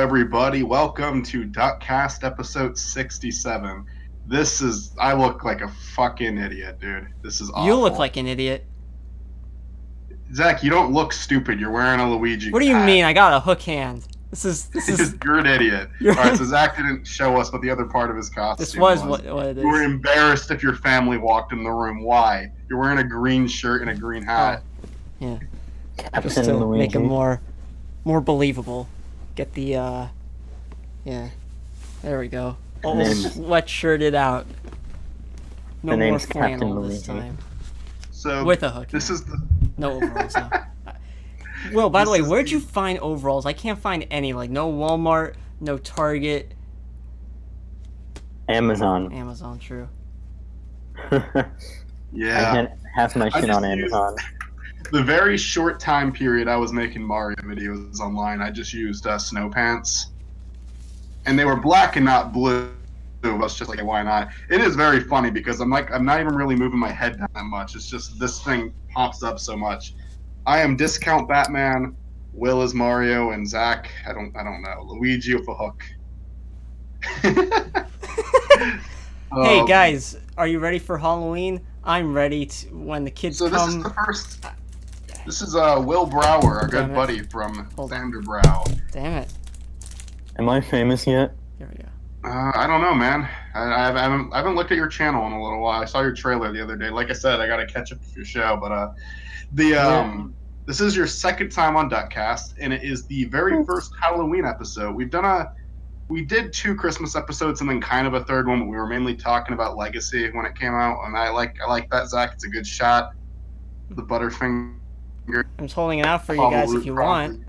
everybody? Welcome to DuckCast episode 67. I look like a fucking idiot, dude. This is awful. You look like an idiot. Zach, you don't look stupid. You're wearing a Luigi What do you hat. mean? I got a hook hand. This is. You're an idiot. Alright, so Zach didn't show us what the other part of his costume This was what it is. You were embarrassed if your family walked in the room. Why? You're wearing a green shirt and a green hat. Yeah. Captain Just to Luigi. make it more believable. Get the yeah. There we go. Oh, sweatshirted out. No The more name's Captain flannel this Luigi. time. So With a hook. This is the No overalls though. Will, by the way, where'd you find overalls? I can't find any. Like, no Walmart, no Target. Amazon. Amazon, true. yeah. I get half my shit just on Amazon. The very short time period I was making Mario videos online, I just used snow pants, and they were black and not blue. I was just like, why not? It is very funny because I'm not even really moving my head down that much. It's just this thing pops up so much. I am Discount Batman, Will is Mario, and Zach, I don't know, Luigi with a hook. Hey guys, are you ready for Halloween? I'm ready to, when the kids so come. This is Will Brower, our good buddy from Zaandarbrow. Damn it. Am I famous yet? Here we go. I don't know, man. I haven't looked at your channel in a little while. I saw your trailer the other day. Like I said, I gotta catch up with your show. But this is your second time on DuckCast, and it is the very first Halloween episode. We did 2 Christmas episodes and then kind of a third one, but we were mainly talking about Legacy when it came out, and I like that, Zach. It's a good shot. The Butterfinger. I'm just holding it out for you guys if you want.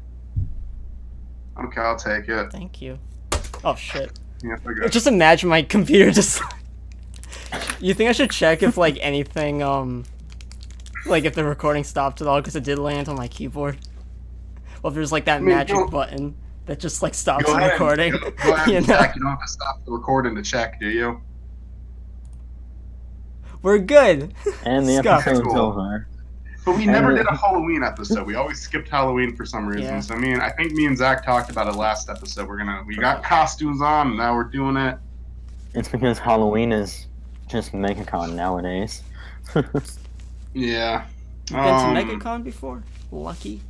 Okay, I'll take it. Thank you. Oh shit. Yeah, okay. Just imagine my computer just. You think I should check if like anything like if the recording stopped at all because it did land on my keyboard? Well, if there's like that magic button that just like stops the recording. Go ahead, you know? Zach, you don't have to stop the recording to check, do you? We're good. And the Scuff. episode's Cool. over. But we never did a Halloween episode. We always skipped Halloween for some reason. Yeah. So I think me and Zach talked about it last episode. We got costumes on, and now we're doing it. It's because Halloween is just MegaCon nowadays. Yeah. You've been to MegaCon before? Lucky.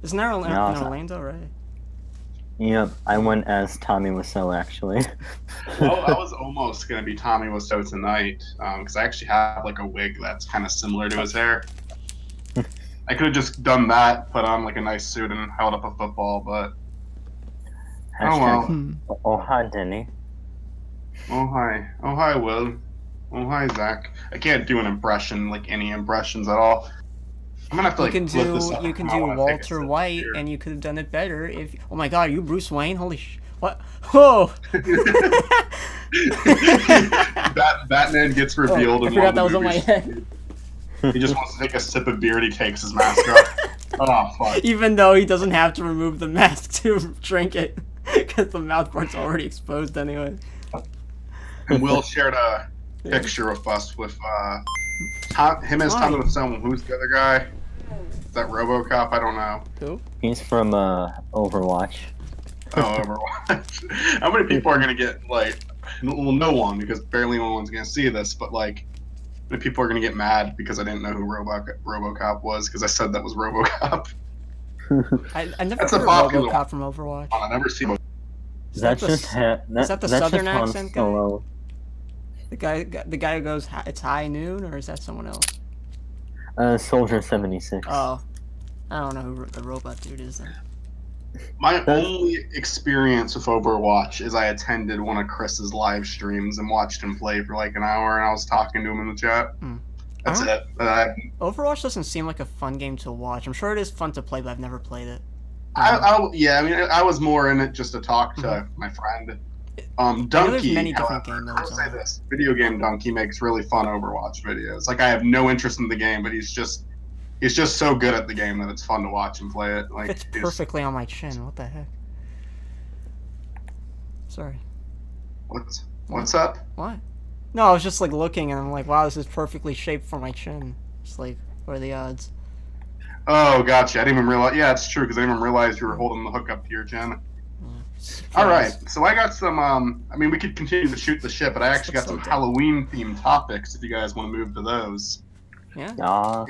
Isn't there in No, Orlando, right? Yep, I went as Tommy Wiseau actually. Well, I was almost gonna be Tommy Wiseau tonight, because I actually have like a wig that's kind of similar to his hair. I could have just done that, put on like a nice suit and held up a football, but Hashtag, oh hi, Denny. oh hi, Will, oh hi, Zach. I can't do an impression, like any impressions at all. I'm gonna have to like You look can this do up. Walter White, and you could have done it better if. Oh my God, are you Bruce Wayne? Holy what? Whoa! Batman gets revealed. I in forgot one of that the was on my movies. head. He just wants to take a sip of beer and he takes his mask off. Oh, fuck. Even though he doesn't have to remove the mask to drink it, because the mouth part's already exposed anyway. And Will shared a picture of us with him as Tommy with someone. Who's the other guy? Is that RoboCop? I don't know. Who? He's from Overwatch. Oh, Overwatch. How many people are going to get, like, well, no one, because barely anyone's going to see this, but, like, how many people are going to get mad because I didn't know who RoboCop was, because I said that was RoboCop. I never That's heard a of popular RoboCop from Overwatch. I never seen That's just is that the that's Southern just Han accent guy? Solo. The guy who goes, it's high noon, or is that someone else? Soldier 76. Oh, I don't know who the robot dude is then. My only experience with Overwatch is I attended one of Chris's live streams and watched him play for like an hour, and I was talking to him in the chat. That's it. Overwatch doesn't seem like a fun game to watch. I'm sure it is fun to play, but I've never played it. I was more in it just to talk to my friend. Donkey, many different however, game I will modes say on it. this: Video Game Donkey makes really fun Overwatch videos. Like I have no interest in the game, but he's just so good at the game that it's fun to watch and play it. Like Fits perfectly on my chin. What the heck? Sorry. What's up? What? No, I was just like looking and I'm like, wow, this is perfectly shaped for my chin. Just like, what are the odds? Oh, gotcha. I didn't even realize. Yeah, it's true because I didn't even realize you were holding the hook up to your chin. All right, so I got some. I mean, we could continue to shoot the shit, but I actually got some Halloween-themed topics. If you guys want to move to those. Yeah.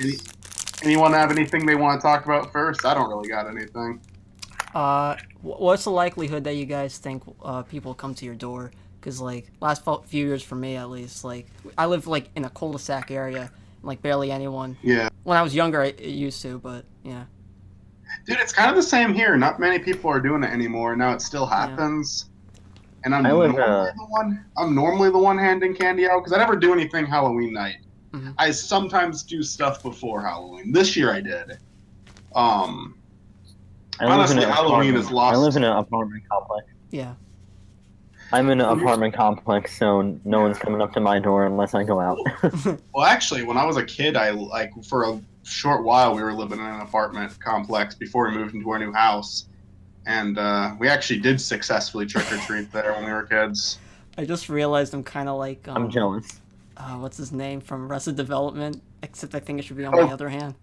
Anyone have anything they want to talk about first? I don't really got anything. What's the likelihood that you guys think people come to your door? Because like last few years for me at least, like I live like in a cul-de-sac area, and, like barely anyone. Yeah. When I was younger, it used to, but yeah. Dude, it's kind of the same here. Not many people are doing it anymore. Now it still happens. Yeah. And I'm normally the one handing candy out because I never do anything Halloween night. Mm-hmm. I sometimes do stuff before Halloween. This year I did. Honestly, Halloween is lost. I live in an apartment complex. Yeah. I'm in an apartment complex, so no one's coming up to my door unless I go out. Well, actually, when I was a kid, for a short while we were living in an apartment complex before we moved into our new house, and we actually did successfully trick or treat there when we were kids. I just realized I'm kind of like I'm jealous. What's his name from Arrested Development? Except I think it should be on my other hand.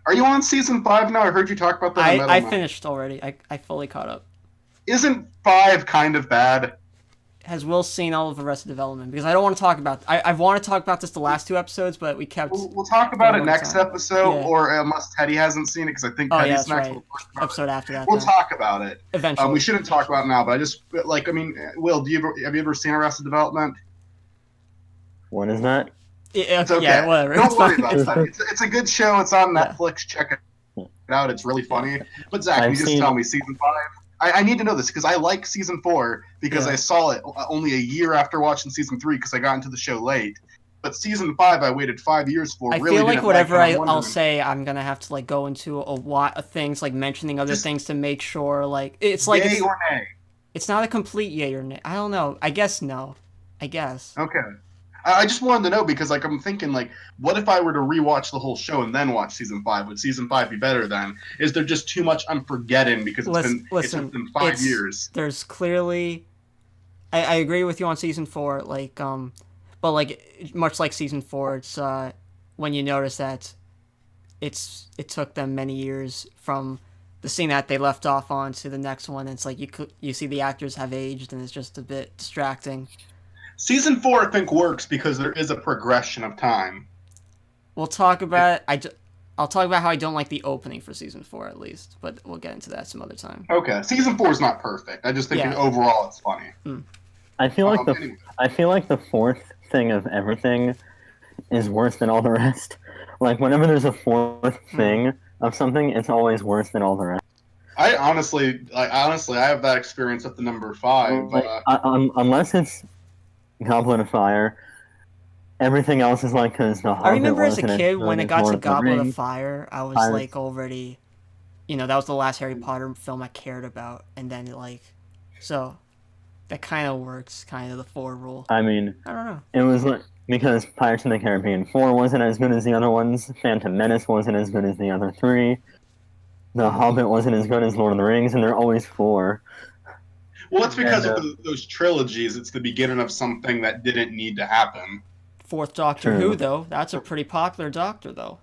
Are you on season 5 now? I heard you talk about that. I finished already. I fully caught up. Isn't 5 kind of bad? Has Will seen all of Arrested Development? Because I don't want to talk about. I want to talk about this the last 2 episodes, but we kept. We'll talk about it next episode, or unless Teddy hasn't seen it, because I think Teddy's next. Right. Episode after that. We'll talk about it eventually. We shouldn't talk about it now, but I just like. I mean, Will, have you ever seen Arrested Development? What is that? It's okay. Yeah, whatever. Don't worry about that. It's a good show. It's on Netflix. Check it out. It's really funny. But Zach, you just tell me season 5. I need to know this because I like season 4 because I saw it only a year after watching season 3 because I got into the show late. But season 5 I waited 5 years for. I feel like whatever I'll say, I'm gonna have to like go into a lot of things, like mentioning other things to make sure. Like it's like yay or nay. It's not a complete yay or nay. I don't know. I guess no. I guess. Okay. I just wanted to know because, like, I'm thinking, like, what if I were to rewatch the whole show and then watch season 5? Would season 5 be better then? Is there just too much I'm forgetting because it's been 5 years? There's clearly, I agree with you on season 4, like, but like much like season 4, it's when you notice that it took them many years from the scene that they left off on to the next one. It's like you see the actors have aged and it's just a bit distracting. Season 4, I think, works because there is a progression of time. We'll talk about I'll talk about how I don't like the opening for season 4 at least, but we'll get into that some other time. Okay, season 4 is not perfect. I just think overall it's funny. I feel like the 4th thing of everything is worse than all the rest. Like whenever there's a 4th thing of something, it's always worse than all the rest. I honestly, I have that experience with the number 5. Unless it's Goblet of Fire, everything else is like because the Hobbit. I remember as a kid when it got to Goblet of Fire, I was like already, that was the last Harry Potter film I cared about, and then so that kind of works, kind of the 4 rule. I mean, I don't know. It was like because Pirates of the Caribbean 4 wasn't as good as the other ones, Phantom Menace wasn't as good as the other 3, The Hobbit wasn't as good as Lord of the Rings, and they're always 4. Well, it's because of those trilogies. It's the beginning of something that didn't need to happen. 4th Doctor Who, though, that's a pretty popular Doctor, though.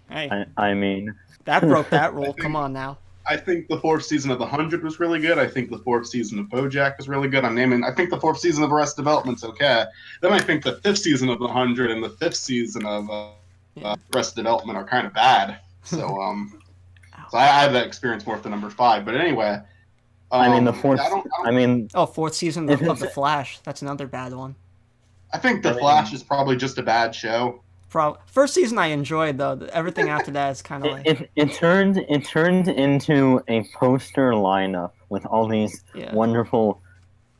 I mean, that broke that rule. Come on now. I think the 4th season of The 100 was really good. I think the 4th season of BoJack was really good. I think the 4th season of Arrested Development's okay. Then I think the 5th season of The 100 and the 5th season of Arrested Development are kind of bad. So, so I have that experience more with the number 5. But anyway. I mean, the 4th. 4th season of The Flash. That's another bad one. I think The Flash is probably just a bad show. First season I enjoyed, though. Everything after that is kind of like... It turned into a poster lineup with all these wonderful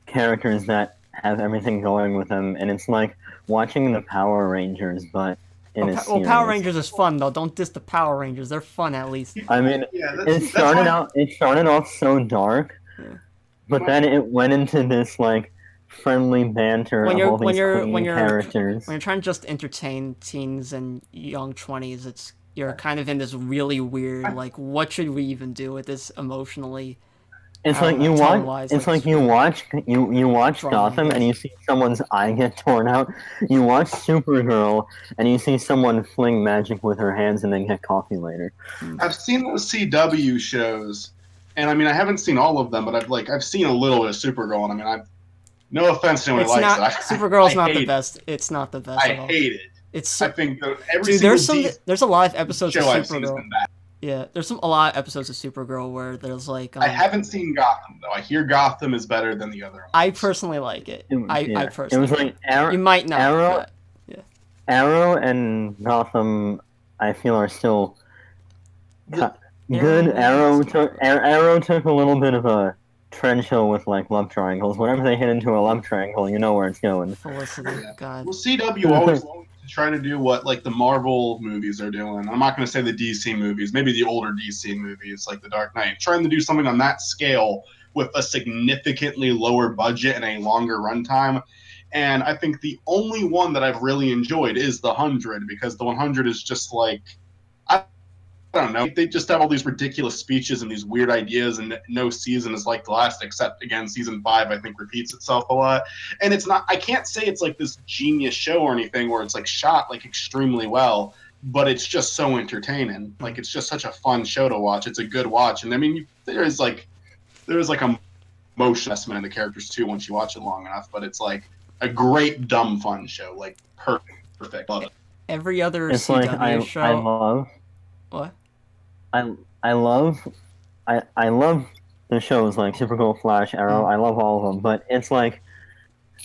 characters that have everything going with them, and it's like watching the Power Rangers, but in a series. Well, Power Rangers is fun, though. Don't diss the Power Rangers. They're fun, at least. I mean, it started off so dark, but then it went into this, like, friendly banter of all these characters. When you're trying to just entertain teens and young 20s, you're kind of in this really weird, like, what should we even do with this emotionally? It's like you watch. It's like you watch Gotham and you see someone's eye get torn out. You watch Supergirl and you see someone fling magic with her hands and then get coffee later. I've seen those CW shows, And I mean, I haven't seen all of them, but I've seen a little bit of Supergirl, and I mean, no offense to anyone who likes it. Supergirl's not the best. It's not the best. I at all. hate it. It's I think every dude. single There's a lot of episodes of show I've seen has Supergirl. been bad. Yeah, there's a lot of episodes of Supergirl where there's like. I haven't seen Gotham though. I hear Gotham is better than the other ones. I personally like it. I personally. It was like Arrow. You might not. Arrow. But, yeah. Arrow and Gotham, I feel, are still good. Arrow took a little bit of a trend show with like love triangles. Whenever they hit into a love triangle, you know where it's going. Felicity, God. Well, CW always longs to try to do what like the Marvel movies are doing. I'm not going to say the DC movies, maybe the older DC movies like The Dark Knight, trying to do something on that scale with a significantly lower budget and a longer runtime. And I think the only one that I've really enjoyed is The 100, because The 100 is just like, I don't know, they just have all these ridiculous speeches and these weird ideas, and no season is like the last, except, again, season 5, I think, repeats itself a lot. And it's not, I can't say it's like this genius show or anything where it's like shot like extremely well, but it's just so entertaining. Like, it's just such a fun show to watch. It's a good watch. And I mean, there's like a motion investment in the characters too once you watch it long enough, but it's like a great dumb fun show, like perfect. Love it. Every other It's CW like show. I love. What? I love the shows like Supergirl, Flash, Arrow. I love all of them, but it's like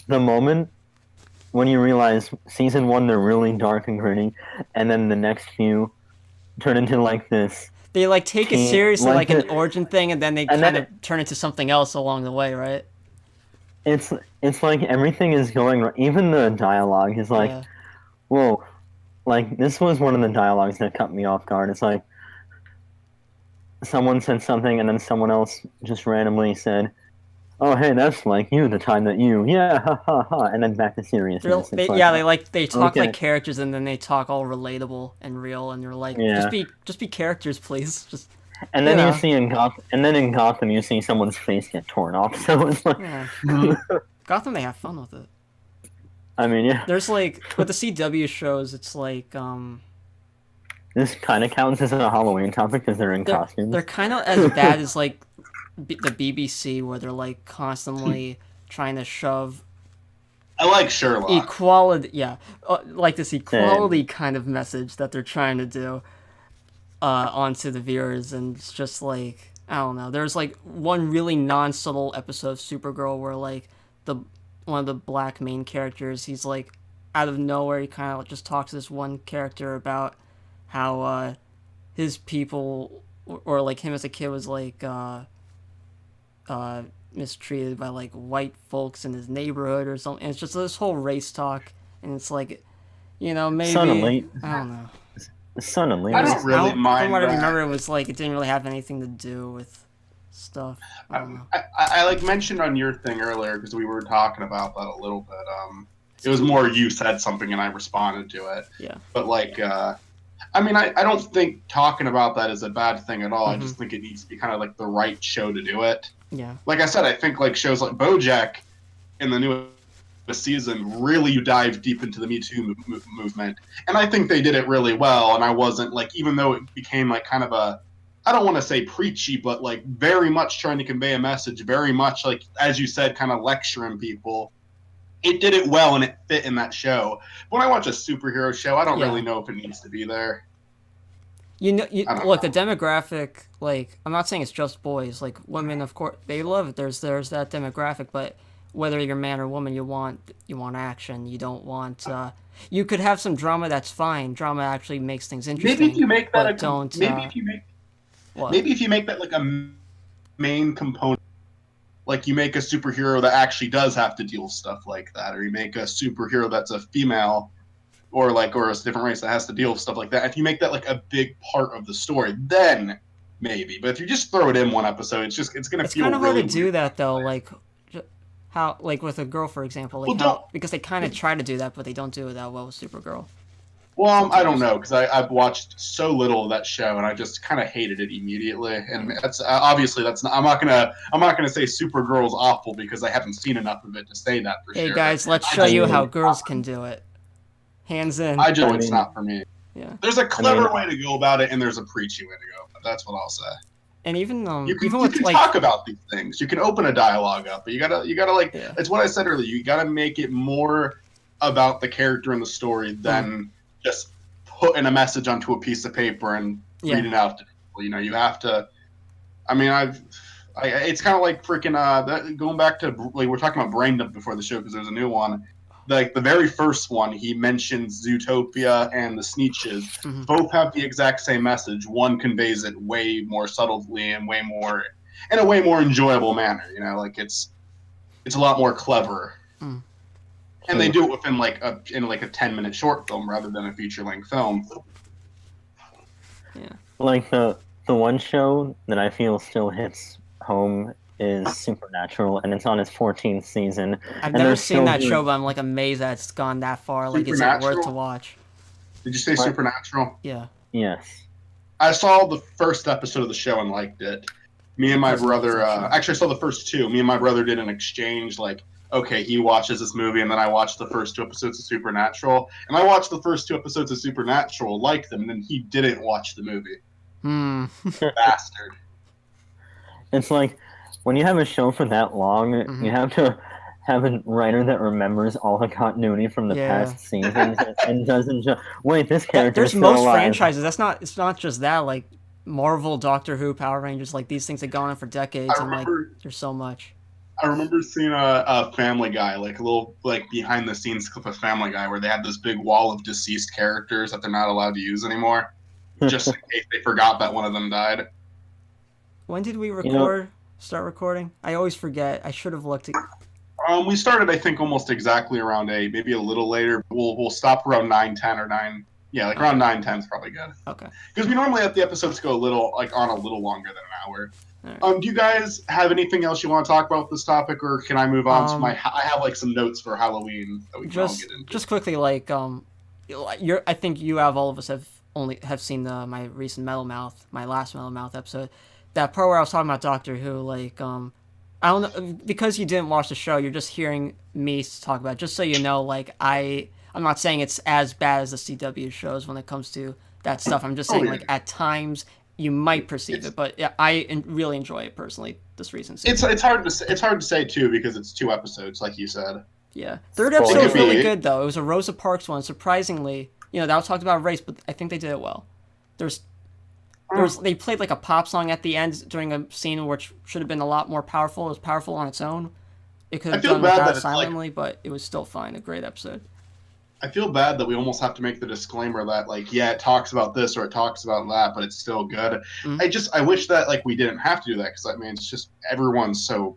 the moment when you realize season 1 they're really dark and gritty, and then the next few turn into like this. They like take it seriously, like an the- origin thing, and then they kind of turn into something else along the way, right? It's like everything is going right. Even the dialogue is like, Yeah. whoa, like this was one of the dialogues that cut me off guard. It's like someone said something and then someone else just randomly said, "Oh, hey, that's like you, the time that you, yeah, ha ha ha," and then back to seriousness. They talk okay. like characters, and then they talk all relatable and real, and you're like, Yeah. just be characters, please. Just And then you you know. see in Gotham, you see someone's face get torn off. So it's like, Yeah. Gotham, they have fun with it. I mean, yeah, There's like with the CW shows, it's like this kind of counts as a Halloween topic because they're in costumes. they're kind of as bad as like the BBC, where they're like constantly trying to shove I like Sherlock. equality, yeah, like this equality kind of message that they're trying to do onto the viewers, and it's just like, I don't know. There's like one really non-subtle episode of Supergirl where like one of the black main characters, he's like out of nowhere, he kind of just talks to this one character about how his people or like him as a kid was like mistreated by like white folks in his neighborhood or something. And it's just this whole race talk, and it's like, you know, maybe Suddenly, I don't know. Suddenly, I don't really mind From what I that. remember, it was like it didn't really have anything to do with stuff. I don't know. I like mentioned on your thing earlier, because we were talking about that a little bit. It was more you said something and I responded to it. Yeah. But like, I mean, I don't think talking about that is a bad thing at all. Mm-hmm. I just think it needs to be kind of like the right show to do it. Yeah. Like I said, I think like shows like BoJack in the newest season really dive deep into the Me Too movement, and I think they did it really well. And I wasn't like, even though it became like kind of a, I don't want to say preachy, but like very much trying to convey a message, very much like, as you said, kind of lecturing people. It did it well, and it fit in that show. When I watch a superhero show, I don't really know if it needs to be there. You know, know. look, the demographic, like, I'm not saying it's just boys. Like, women, of course, they love it. There's that demographic, but whether you're man or woman, you want action. You don't want. You could have some drama. That's fine. Drama actually makes things interesting. Maybe if you make that maybe if you make that like a main component, like you make a superhero that actually does have to deal with stuff like that, or you make a superhero that's a female, or a different race that has to deal with stuff like that. If you make that like a big part of the story, then maybe. But if you just throw it in one episode, it's gonna feel kind of really hard to do weird. that though. Like how, like with a girl, for example, like because they kind of try to do that, but they don't do it that well with Supergirl. Well, I don't know, because I've watched so little of that show, and I just kind of hated it immediately. And that's obviously that's not, I'm not gonna say Supergirl's awful because I haven't seen enough of it to say that for sure. Hey guys, let's show you how girls can do it. Hands in. It's not for me. Yeah. There's a clever way to go about it, and there's a preachy way to go. But that's what I'll say. And even you can with like talk about these things. You can open a dialogue up, but you gotta like it's what I said earlier. You gotta make it more about the character and the story than just putting a message onto a piece of paper and reading out to people. You know, you have to. I mean, it's kind of like freaking going back to like we're talking about Brain Dump before the show because there's a new one. Like the very first one, he mentions Zootopia and the Sneetches. Both have the exact same message. One conveys it way more subtly and in a way more enjoyable manner. You know, like it's a lot more clever. And they do it within like a 10-minute short film rather than a feature-length film. Yeah. Like the one show that I feel still hits home is Supernatural, and it's on its 14th season. I've never seen that show, but I'm like amazed that it's gone that far. Like, is it worth to watch? Did you say Supernatural? Yeah. Yes. I saw the first episode of the show and liked it. Me and my brother, actually I saw the first two. Me and my brother did an exchange, like, okay, he watches this movie, and then I watched the first 2 episodes of Supernatural. And I watched the first 2 episodes of Supernatural, liked them, and then he didn't watch the movie. Bastard. It's like, when you have a show for that long, you have to have a writer that remembers all the continuity from the past seasons and doesn't just wait. This character. There's most franchises. It's not just that. Like Marvel, Doctor Who, Power Rangers. Like these things have gone on for decades, and like there's so much. I remember seeing a Family Guy, like a little like behind the scenes clip of Family Guy, where they have this big wall of deceased characters that they're not allowed to use anymore, just in case they forgot that one of them died. When did we record? Start recording? I always forget. I should have looked at. We started, I think, almost exactly around 8, maybe a little later. We'll stop around 9:10 or 9. Yeah, like around 9:10 is probably good. Okay. Because we normally let the episodes go a little longer than an hour. Right. Do you guys have anything else you want to talk about with this topic, or can I move on to my? I have like some notes for Halloween that we can all get into. Just quickly, like I think all of us have seen my recent my last Metal Mouth episode. That part where I was talking about Doctor Who, like, I don't know, because you didn't watch the show, you're just hearing me talk about it. Just so you know, like, I'm not saying it's as bad as the CW shows when it comes to that stuff. I'm just saying, like, at times you might perceive it, but yeah, I really enjoy it personally. This recent season. It's hard to say too because it's 2 episodes, like you said. Yeah, third episode was really good though. It was a Rosa Parks one. Surprisingly, that was talked about race, but I think they did it well. They played like a pop song at the end during a scene which should have been a lot more powerful. It was powerful on its own. It could have done without silently, but it was still fine. A great episode. I feel bad that we almost have to make the disclaimer that like, yeah, it talks about this or it talks about that, but it's still good. I wish that like we didn't have to do that because I mean it's just everyone's so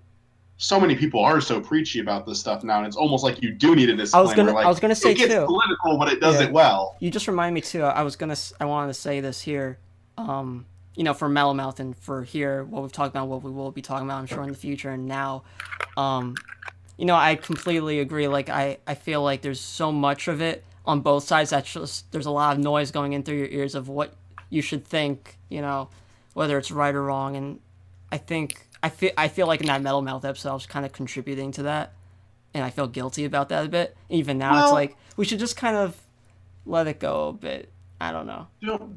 many people are so preachy about this stuff now, and it's almost like you do need a disclaimer. I was gonna say it gets too. Political, but it does it well. You just reminded me too. I wanted to say this here. For Metal Mouth and for here, what we've talked about, what we will be talking about, I'm sure in the future and now. I completely agree. Like I feel like there's so much of it on both sides that there's a lot of noise going in through your ears of what you should think. Whether it's right or wrong, and I feel like in that Metal Mouth episode, I was kind of contributing to that, and I feel guilty about that a bit. Even now, it's like we should just kind of let it go a bit. I don't know.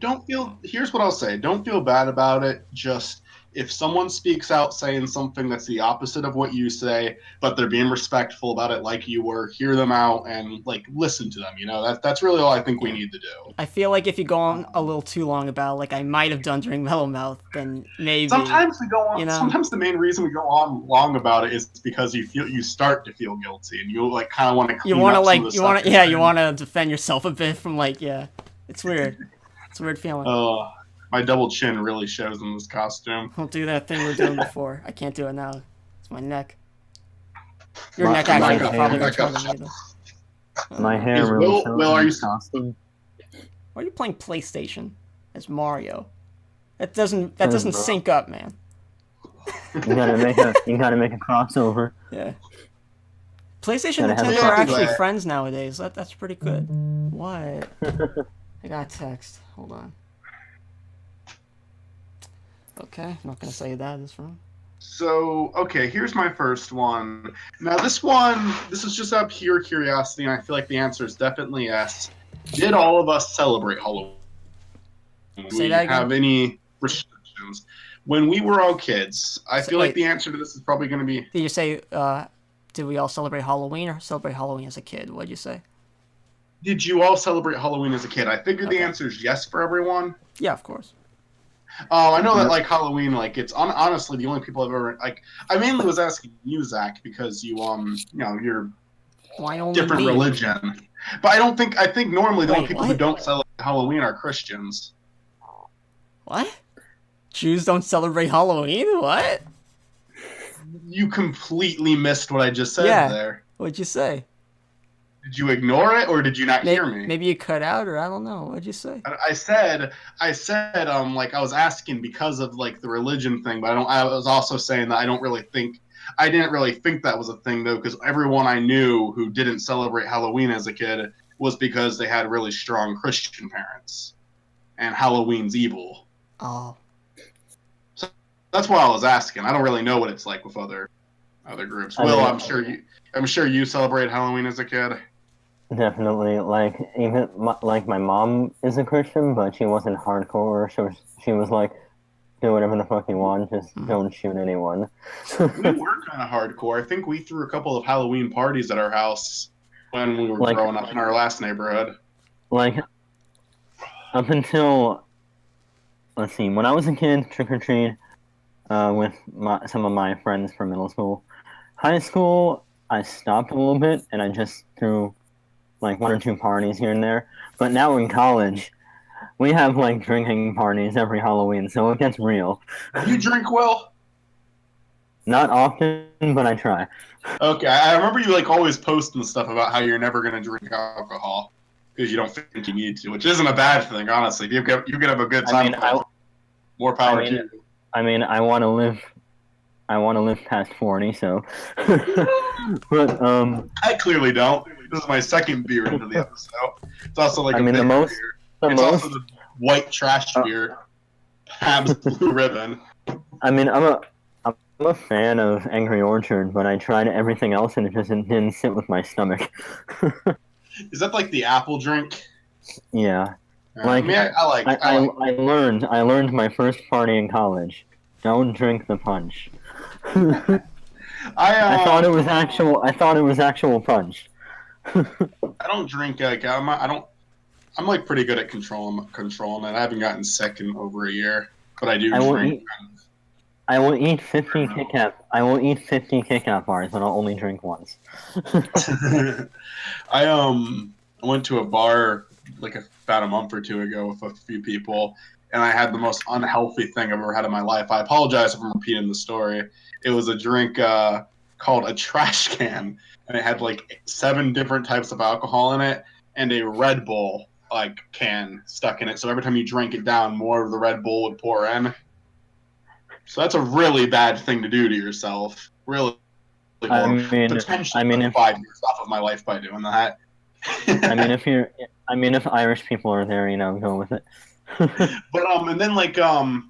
Don't feel. Here's what I'll say. Don't feel bad about it. Just if someone speaks out saying something that's the opposite of what you say, but they're being respectful about it, like you were, hear them out and like listen to them. That's really all I think we need to do. I feel like if you go on a little too long about, like I might have done during Metal Mouth, then maybe. Sometimes we go on. Sometimes the main reason we go on long about it is because you start to feel guilty and you like kind of want to. You want to defend yourself a bit from like It's weird. It's a weird feeling. Oh, my double chin really shows in this costume. Don't do that thing we were doing before. I can't do it now. It's my neck. Your neck actually probably hurts more than me. My hair really shows Will, are you costume? Why are you playing PlayStation as Mario? That doesn't sync up, man. You gotta make a crossover. Yeah. PlayStation and Nintendo are actually friends nowadays. That's pretty good. What? I got a text. Hold on. Okay, I'm not gonna say that is wrong. So, okay, here's my first one. Now, this is just out of pure curiosity, and I feel like the answer is definitely yes. Did all of us celebrate Halloween? Say that again. Have any restrictions? When we were all kids, I feel like wait. the answer to this is probably going to be... Did you say, did we all celebrate Halloween or celebrate Halloween as a kid? What'd you say? Did you all celebrate Halloween as a kid? I figured the answer is yes for everyone. Yeah, of course. Oh, I know that, like, Halloween, like, it's honestly the only people I've ever, like, I mainly was asking you, Zach, because you, you know, you're different religion. But I think normally the only people who don't celebrate Halloween are Christians. What? Jews don't celebrate Halloween? What? You completely missed what I just said there. What'd you say? Did you ignore it, or did you not hear me? Maybe you cut out, or I don't know. What'd you say? I said, like, I was asking because of, like, the religion thing, but I was also saying that I didn't really think that was a thing, though, because everyone I knew who didn't celebrate Halloween as a kid was because they had really strong Christian parents, and Halloween's evil. Oh. So that's why I was asking. I don't really know what it's like with other groups. Will, I'm sure you celebrate Halloween as a kid. Definitely, like, even like my mom is a Christian, but she wasn't hardcore. She was like, do whatever the fuck you want, just don't shoot anyone. We were kind of hardcore. I think we threw a couple of Halloween parties at our house when we were growing up in our last neighborhood. Like, up until, let's see, when I was a kid, trick or treat with some of my friends from middle school. High school, I stopped a little bit, and I just threw like 1 or 2 parties here and there. But now in college, we have like drinking parties every Halloween, so it gets real. You drink, Will? Not often, but I try. Okay, I remember you like always posting stuff about how you're never gonna drink alcohol because you don't think you need to, which isn't a bad thing, honestly. You could have a good time. More power to you. I mean, I want to live past 40, so. But I clearly don't. This is my second beer into the episode. It's also like beer. It's also the white trash beer, Pabst Blue Ribbon. I mean, I'm a fan of Angry Orchard, but I tried everything else and it just didn't sit with my stomach. Is that like the apple drink? Yeah. Like, I learned my first party in college. Don't drink the punch. I thought it was actual punch. I don't drink. Like, I'm like pretty good at controlling it. I haven't gotten sick in over a year, but I do drink. I will eat 50 Kit Kat bars, but I'll only drink once. I went to a bar like about a month or 2 ago with a few people, and I had the most unhealthy thing I've ever had in my life. I apologize if I'm repeating the story. It was a drink called a trash can, and it had like 7 different types of alcohol in it, and a Red Bull like can stuck in it. So every time you drank it down, more of the Red Bull would pour in. So that's a really bad thing to do to yourself. Really. Potentially 5 years off of my life by doing that. if Irish people are there, go with it. But and then like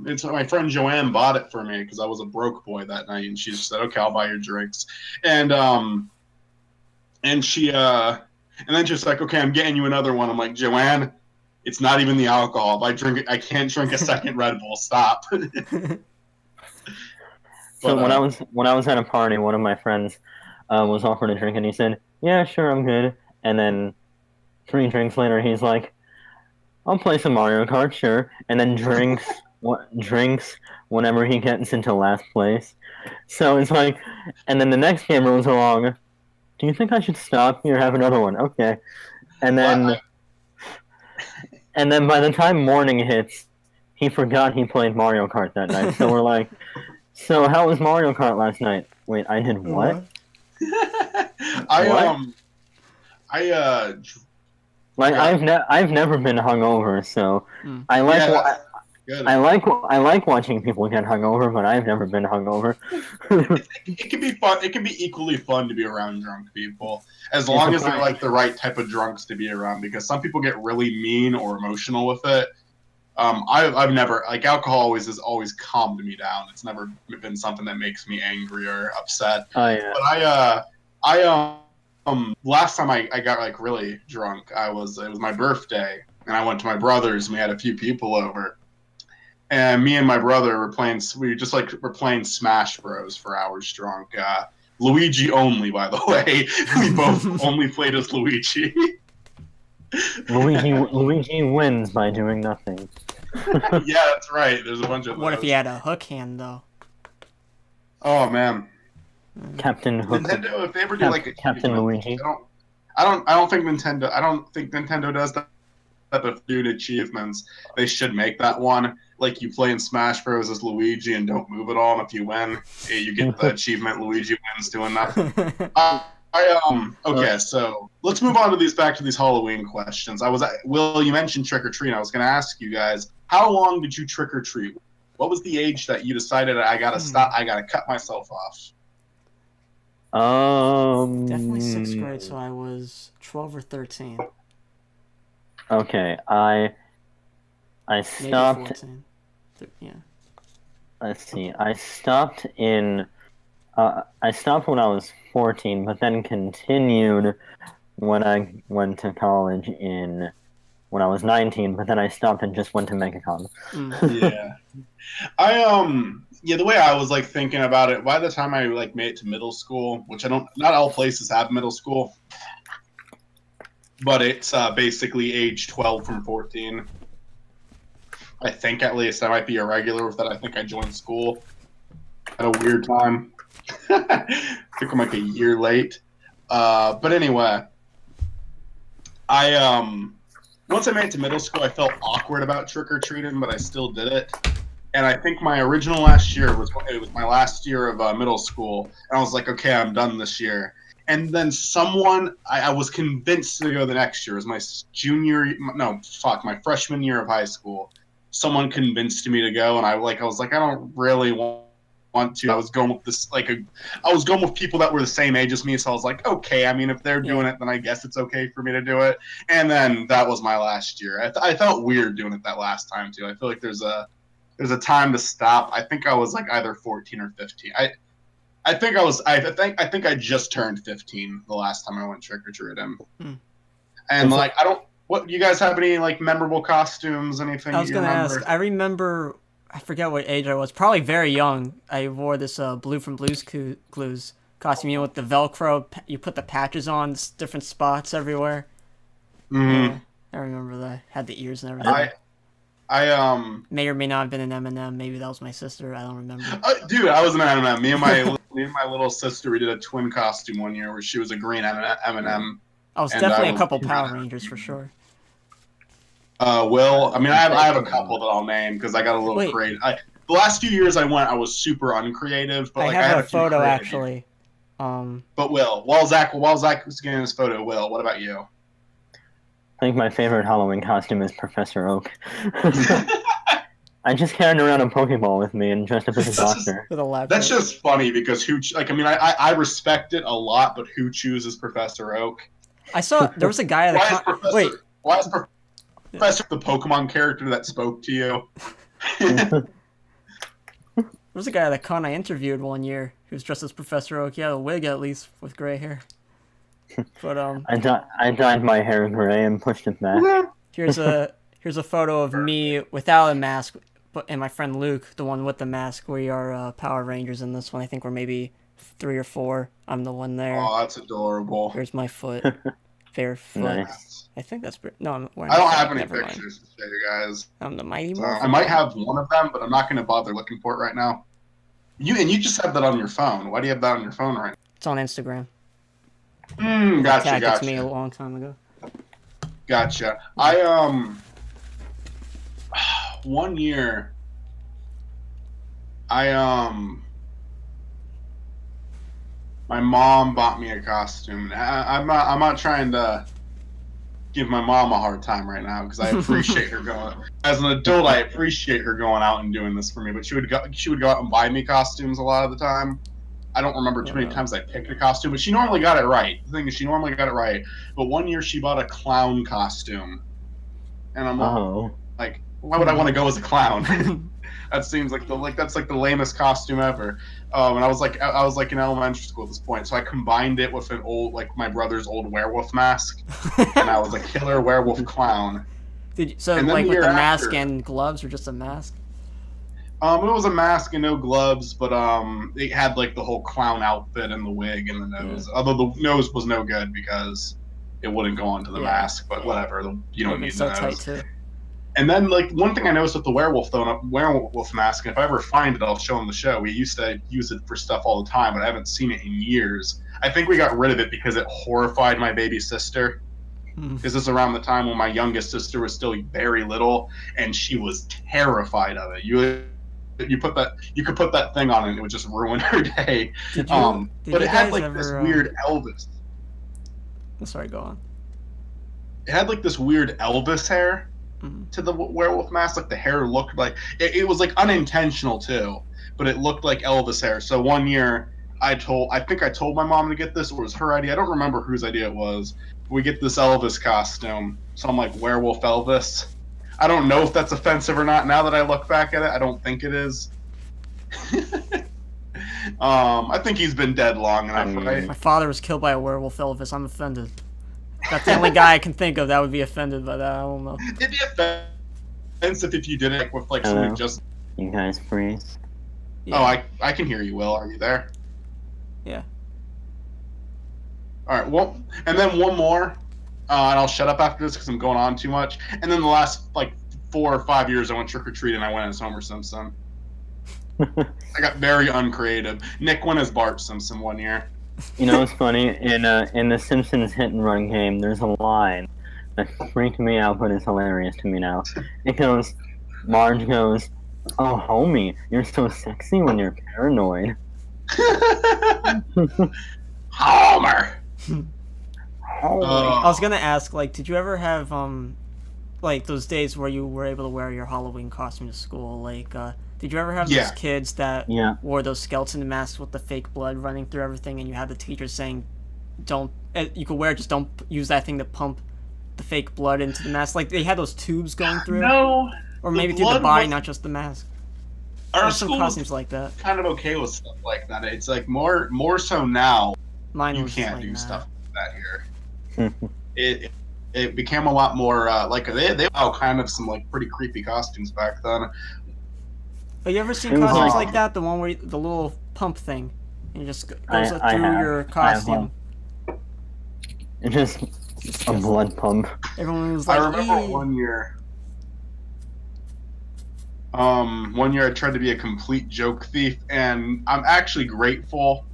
it's my friend Joanne bought it for me because I was a broke boy that night, and she just said, "Okay, I'll buy your drinks." And she and then she's like, "Okay, I'm getting you another one." I'm like, "Joanne, it's not even the alcohol. If I drink it, I can't drink a second Red Bull. Stop." So when I was at a party, one of my friends was offered a drink, and he said, "Yeah, sure, I'm good." And then 3 drinks later, he's like, "I'll play some Mario Kart, sure." And then drinks whenever he gets into last place. So it's like, and then the next game rolls along. Do you think I should stop? Here, have another one. Okay. And then by the time morning hits, he forgot he played Mario Kart that night. So we're like, "So how was Mario Kart last night?" Wait, I did what? I've never been hungover, so I like watching people get hungover, but I've never been hungover. It can be fun. It can be equally fun to be around drunk people, as long as they're like the right type of drunks to be around. Because some people get really mean or emotional with it. I've never, like, alcohol has always calmed me down. It's never been something that makes me angry or upset. Oh yeah. But last time I got like really drunk, it was my birthday, and I went to my brother's, and we had a few people over, and me and my brother were playing. We're playing Smash Bros for hours strong. Luigi only, by the way. We both only played as Luigi. Luigi wins by doing nothing. Yeah, that's right. There's a bunch of. What those. if he had a hook hand though? Oh man, Captain Hook. Nintendo, if they ever do like a Captain Luigi. I don't think Nintendo does that. But doing achievements, they should make that one. Like you play in Smash Bros as Luigi and don't move at all, and if you win, you get the achievement. Luigi wins doing nothing. Okay, so let's move on to back to these Halloween questions. Will, you mentioned trick or treat. I was going to ask you guys, how long did you trick or treat? What was the age that you decided I gotta stop? I gotta cut myself off. Definitely 6th grade, so I was 12 or 13. Okay, I stopped. Maybe 14. Yeah. Let's see. I stopped when I was 14, but then continued when I went to college when I was 19. But then I stopped and just went to MegaCon. Yeah, the way I was like thinking about it, by the time I like made it to middle school, which not all places have middle school, but it's basically age 12 from 14. I think at least I might be irregular with that. I think I joined school at a weird time. I think I'm like a year late. But anyway, once I made it to middle school, I felt awkward about trick or treating, but I still did it. And I think my original last year was my last year of middle school, and I was like, okay, I'm done this year. And then I was convinced to go the next year. It was my freshman year of high school. Someone convinced me to go, and I was like, I don't really want to. I was going with I was going with people that were the same age as me, so I was like, okay, I mean, if they're doing it, then I guess it's okay for me to do it. And then that was my last year. I felt weird doing it that last time too. I feel like there's a time to stop. I think I was like either 14 or 15. I think I just turned 15 the last time I went trick or treating. And what, you guys have any like memorable costumes? Anything? I was gonna ask. I remember. I forget what age I was. Probably very young. I wore this Blue from Blue's Clues costume. With the Velcro, you put the patches on different spots everywhere. Mm-hmm. Yeah, I remember that. Had the ears and everything. I may or may not have been an M&M. Maybe that was my sister. I don't remember. Dude, I was an M&M. Me and my little sister, we did a twin costume one year where she was a green M&M. I was definitely a couple Power Rangers for sure. Will, I mean, I have a couple that I'll name because I got a little creative. The last few years I was super uncreative. But I have a photo actually. But while Zach was getting his photo, Will, what about you? I think my favorite Halloween costume is Professor Oak. I just carried around a Pokeball with me and dressed up as a doctor. With a laptop. That's just funny because I respect it a lot, but who chooses Professor Oak? I saw there was a guy that why is Professor the Pokemon character that spoke to you? There was a guy at the con I interviewed one year who was dressed as Professor Oak. He had a wig at least with gray hair. But I dyed my hair gray and pushed it back. Here's a photo of me without a mask, and my friend Luke, the one with the mask. We are Power Rangers in this one. I think we're maybe 3 or 4. I'm the one there. Oh, that's adorable. Here's my foot. Bare foot. Nice. I think that's no. I don't have any pictures to show you guys. I'm the Mighty Morphin. I might have one of them, but I'm not going to bother looking for it right now. You just have that on your phone. Why do you have that on your phone right now? It's on Instagram. Gotcha. It's me a long time ago. Gotcha. One year, my mom bought me a costume. I'm not trying to give my mom a hard time right now because I appreciate her going. As an adult, I appreciate her going out and doing this for me. But she would go out and buy me costumes a lot of the time. I don't remember too many times I picked a costume, but she normally got it right. The thing is, she normally got it right. But one year she bought a clown costume, and I'm like, why would I want to go as a clown? That seems like that's the lamest costume ever. And I was like in elementary school at this point, so I combined it with an old my brother's old werewolf mask, and I was a killer werewolf clown. With the mask and gloves, or just a mask? It was a mask and no gloves, but it had like the whole clown outfit and the wig and the nose. Although the nose was no good because it wouldn't go onto the mask, but whatever. You don't need the nose. Tight too. And then, like, one thing I noticed with the werewolf mask, and if I ever find it, I'll show them the show. We used to use it for stuff all the time, but I haven't seen it in years. I think we got rid of it because it horrified my baby sister. Because this is around the time when my youngest sister was still very little, and she was terrified of it. You could put that thing on, and it would just ruin her day. But it had like this weird Elvis. Sorry, go on. It had like this weird Elvis hair to the werewolf mask. Like the hair looked like it was like unintentional too, but it looked like Elvis hair. So one year I think I told my mom to get this, or it was her idea. I don't remember whose idea it was. We get this Elvis costume, so I'm like werewolf Elvis. I don't know if that's offensive or not. Now that I look back at it, I don't think it is. I think he's been dead long enough, right? My father was killed by a werewolf Elvis. I'm offended. That's the only guy I can think of that would be offended by that. I don't know. It'd be offensive if you did it with like somebody just. You guys freeze. Yeah. Oh, I can hear you, Will. Are you there? Yeah. All right. Well, and then one more, and I'll shut up after this because I'm going on too much. And then the last like 4 or 5 years, I went trick or treating. I went as Homer Simpson. I got very uncreative. Nick went as Bart Simpson one year. You know what's funny? In the Simpsons hit and run game, there's a line that freaked me out but is hilarious to me now. It goes, Marge goes, "Oh, homie, you're so sexy when you're paranoid." Homer! I was gonna ask, like, did you ever have, like, those days where you were able to wear your Halloween costume to school? Like, did you ever have those kids that wore those skeleton masks with the fake blood running through everything, and you had the teachers saying, don't, you could wear it, just don't use that thing to pump the fake blood into the mask? Like, they had those tubes going through? No. Or maybe through the body, not just the mask. There's some costumes like that. Kind of okay with stuff like that. It's like more so now. Mine you can't do stuff like that here. It became a lot more like they had kind of some like pretty creepy costumes back then. But you ever seen costumes like that? The one where the little pump thing, and it just goes through your costume. It's just a blood pump. Everyone was like, I remember one year. One year I tried to be a complete joke thief, and I'm actually grateful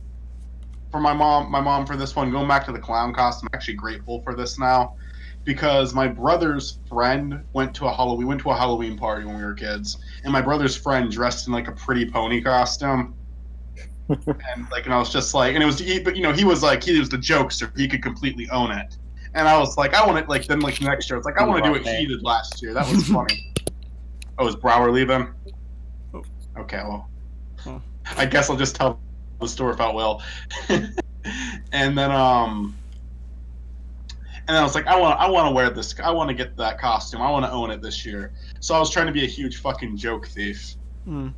for my mom for this one. Going back to the clown costume, I'm actually grateful for this now, because my brother's friend went to a Halloween party when we were kids, and my brother's friend dressed in like a pretty pony costume, and I was just like, and it was, but he was the jokester, he could completely own it, and I was like, I want it like then like next year, it's like I want to do what he did last year. That was funny. Oh, is Brower leaving? Okay, well, I guess I'll just tell the story if I will. And then I was like, I want to wear this. I want to get that costume. I want to own it this year. So I was trying to be a huge fucking joke thief. And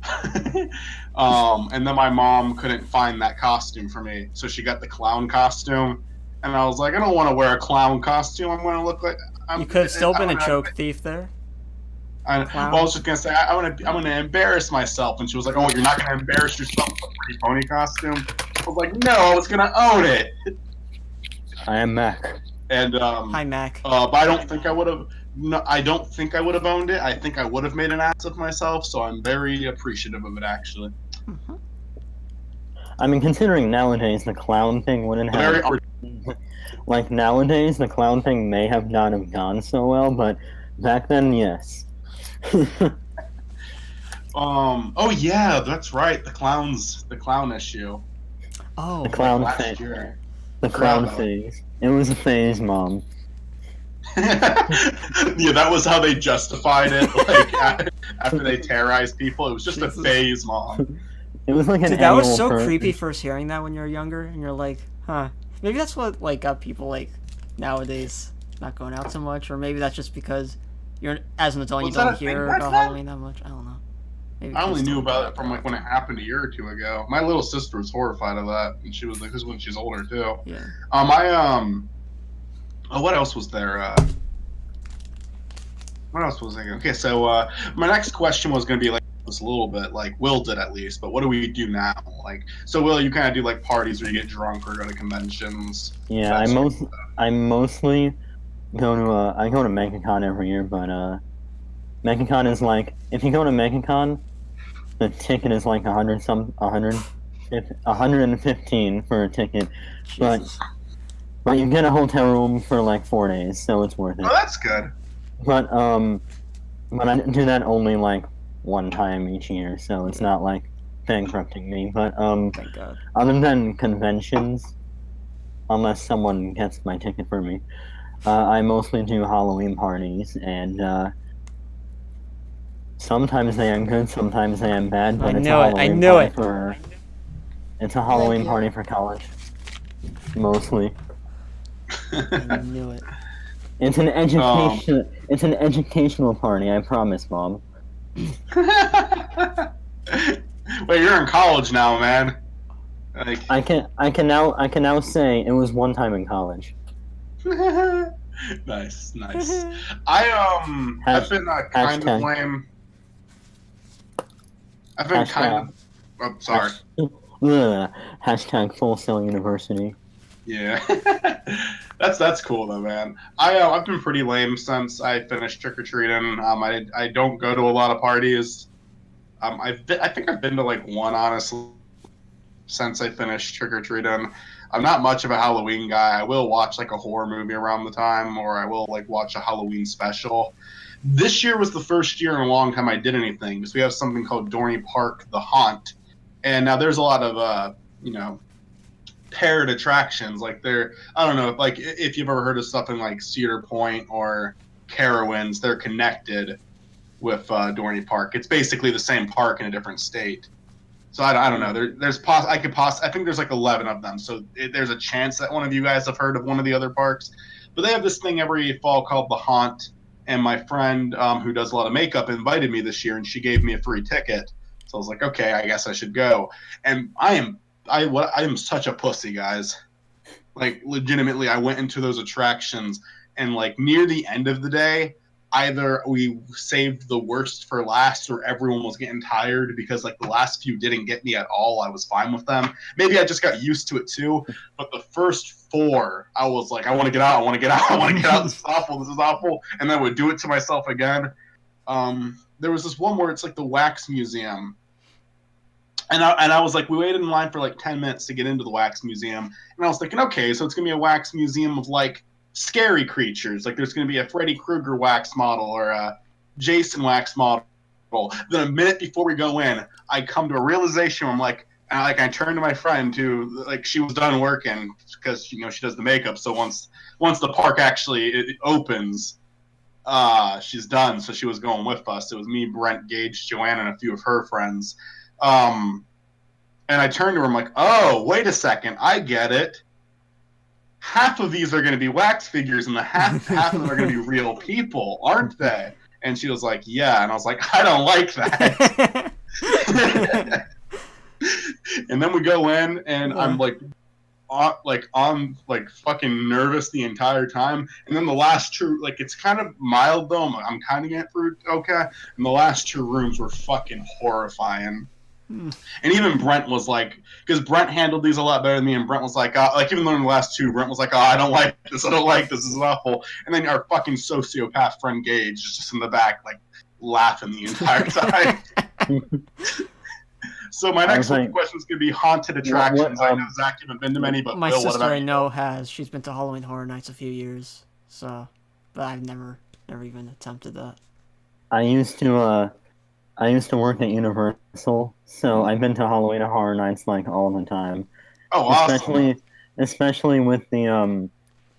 then my mom couldn't find that costume for me, so she got the clown costume. And I was like, I don't want to wear a clown costume. I'm going to look like you could have still been a joke thief there. I was just gonna say I'm gonna embarrass myself, and she was like, "Oh, you're not gonna embarrass yourself with a pretty pony costume?" I was like, "No, I was gonna own it." I am Mac. And hi, Mac. But I don't think I would have. No, I don't think I would have owned it. I think I would have made an ass of myself. So I'm very appreciative of it, actually. I mean, considering nowadays the clown thing wouldn't have. Like nowadays, the clown thing may have not have gone so well, but back then, yes. Oh yeah, that's right. The clown issue. Oh, the clown phase. The clown phase. It was a phase, Mom. Yeah, that was how they justified it. Like after they terrorized people, it was just a phase, Mom. It was like an. Dude, that was so creepy. First hearing that when you're younger, and you're like, huh? Maybe that's what like got people like nowadays not going out so much, or maybe that's just because. You're as an adult, you don't hear about Halloween that much. I don't know. Maybe I only knew about it from like when it happened a year or two ago. My little sister was horrified of that, and she was like, "This is when she's older too." Yeah. What else was there? What else was I? Okay, so my next question was going to be like, was a little bit like Will did at least. But what do we do now? Like, so Will, you kind of do like parties where you get drunk or go to conventions. Yeah, I mostly go to I go to MegaCon every year, but MegaCon is like, if you go to MegaCon, the ticket is like 115 for a ticket, Jesus. but you get a hotel room for like 4 days, so it's worth it. Oh, that's good. But I do that only like one time each year, so it's not like bankrupting me. But Thank God. other than conventions, unless someone gets my ticket for me, I mostly do Halloween parties, and sometimes they are good, sometimes they are bad. But it's a Halloween party for college, mostly. I knew it. It's an education. It's an educational party. I promise, Mom. Wait, you're in college now, man. Like... I can now say it was one time in college. Nice. I've been kind of lame. I've been kind of. Oh, sorry. Hashtag Full Sail University. Yeah, that's cool though, man. I've been pretty lame since I finished trick or treating. I don't go to a lot of parties. I think I've been to like one, honestly, since I finished trick or treating. I'm not much of a Halloween guy. I will watch like a horror movie around the time, or I will like watch a Halloween special. This year was the first year in a long time I did anything because we have something called Dorney Park The Haunt, and now there's a lot of paired attractions. Like I don't know, like if you've ever heard of something like Cedar Point or Carowinds, they're connected with Dorney Park. It's basically the same park in a different state. So I don't know. I think there's like 11 of them. So there's a chance that one of you guys have heard of one of the other parks. But they have this thing every fall called The Haunt. And my friend who does a lot of makeup invited me this year, and she gave me a free ticket. So I was like, okay, I guess I should go. And I am such a pussy, guys. Like, legitimately, I went into those attractions, and like near the end of the day, either we saved the worst for last, or everyone was getting tired because like the last few didn't get me at all. I was fine with them. Maybe I just got used to it too. But the first 4, I was like, I want to get out. This is awful. And then I would do it to myself again. There was this one where it's like the wax museum. And I was like, we waited in line for like 10 minutes to get into the wax museum. And I was thinking, okay, so it's going to be a wax museum of like scary creatures. Like there's going to be a Freddy Krueger wax model or a Jason wax model. Then a minute before we go in, I come to a realization where I'm like, I turned to my friend who, like, she was done working because, she does the makeup. So once the park actually opens, she's done. So she was going with us. It was me, Brent, Gage, Joanna, and a few of her friends. And I turned to her, I'm like, oh, wait a second, I get it. Half of these are going to be wax figures, and the half of them are going to be real people, aren't they? And she was like, yeah. And I was like, I don't like that. And then we go in, and I'm like fucking nervous the entire time. And then the last 2, like, it's kind of mild though. I'm kind of getting through okay. And the last 2 rooms were fucking horrifying. And even Brent was like, because Brent handled these a lot better than me, and Brent was like even though in the last 2, Brent was like, oh, I don't like this, this is awful. And then our fucking sociopath friend Gage is just in the back, like, laughing the entire time. So my next question is going to be haunted attractions. I know Zach, you haven't been to many, but my Bill, sister I know has. She's been to Halloween Horror Nights a few years, so, but I've never even attempted that. I used to work at Universal, so I've been to Halloween Horror Nights like all the time. Oh, awesome. Especially with the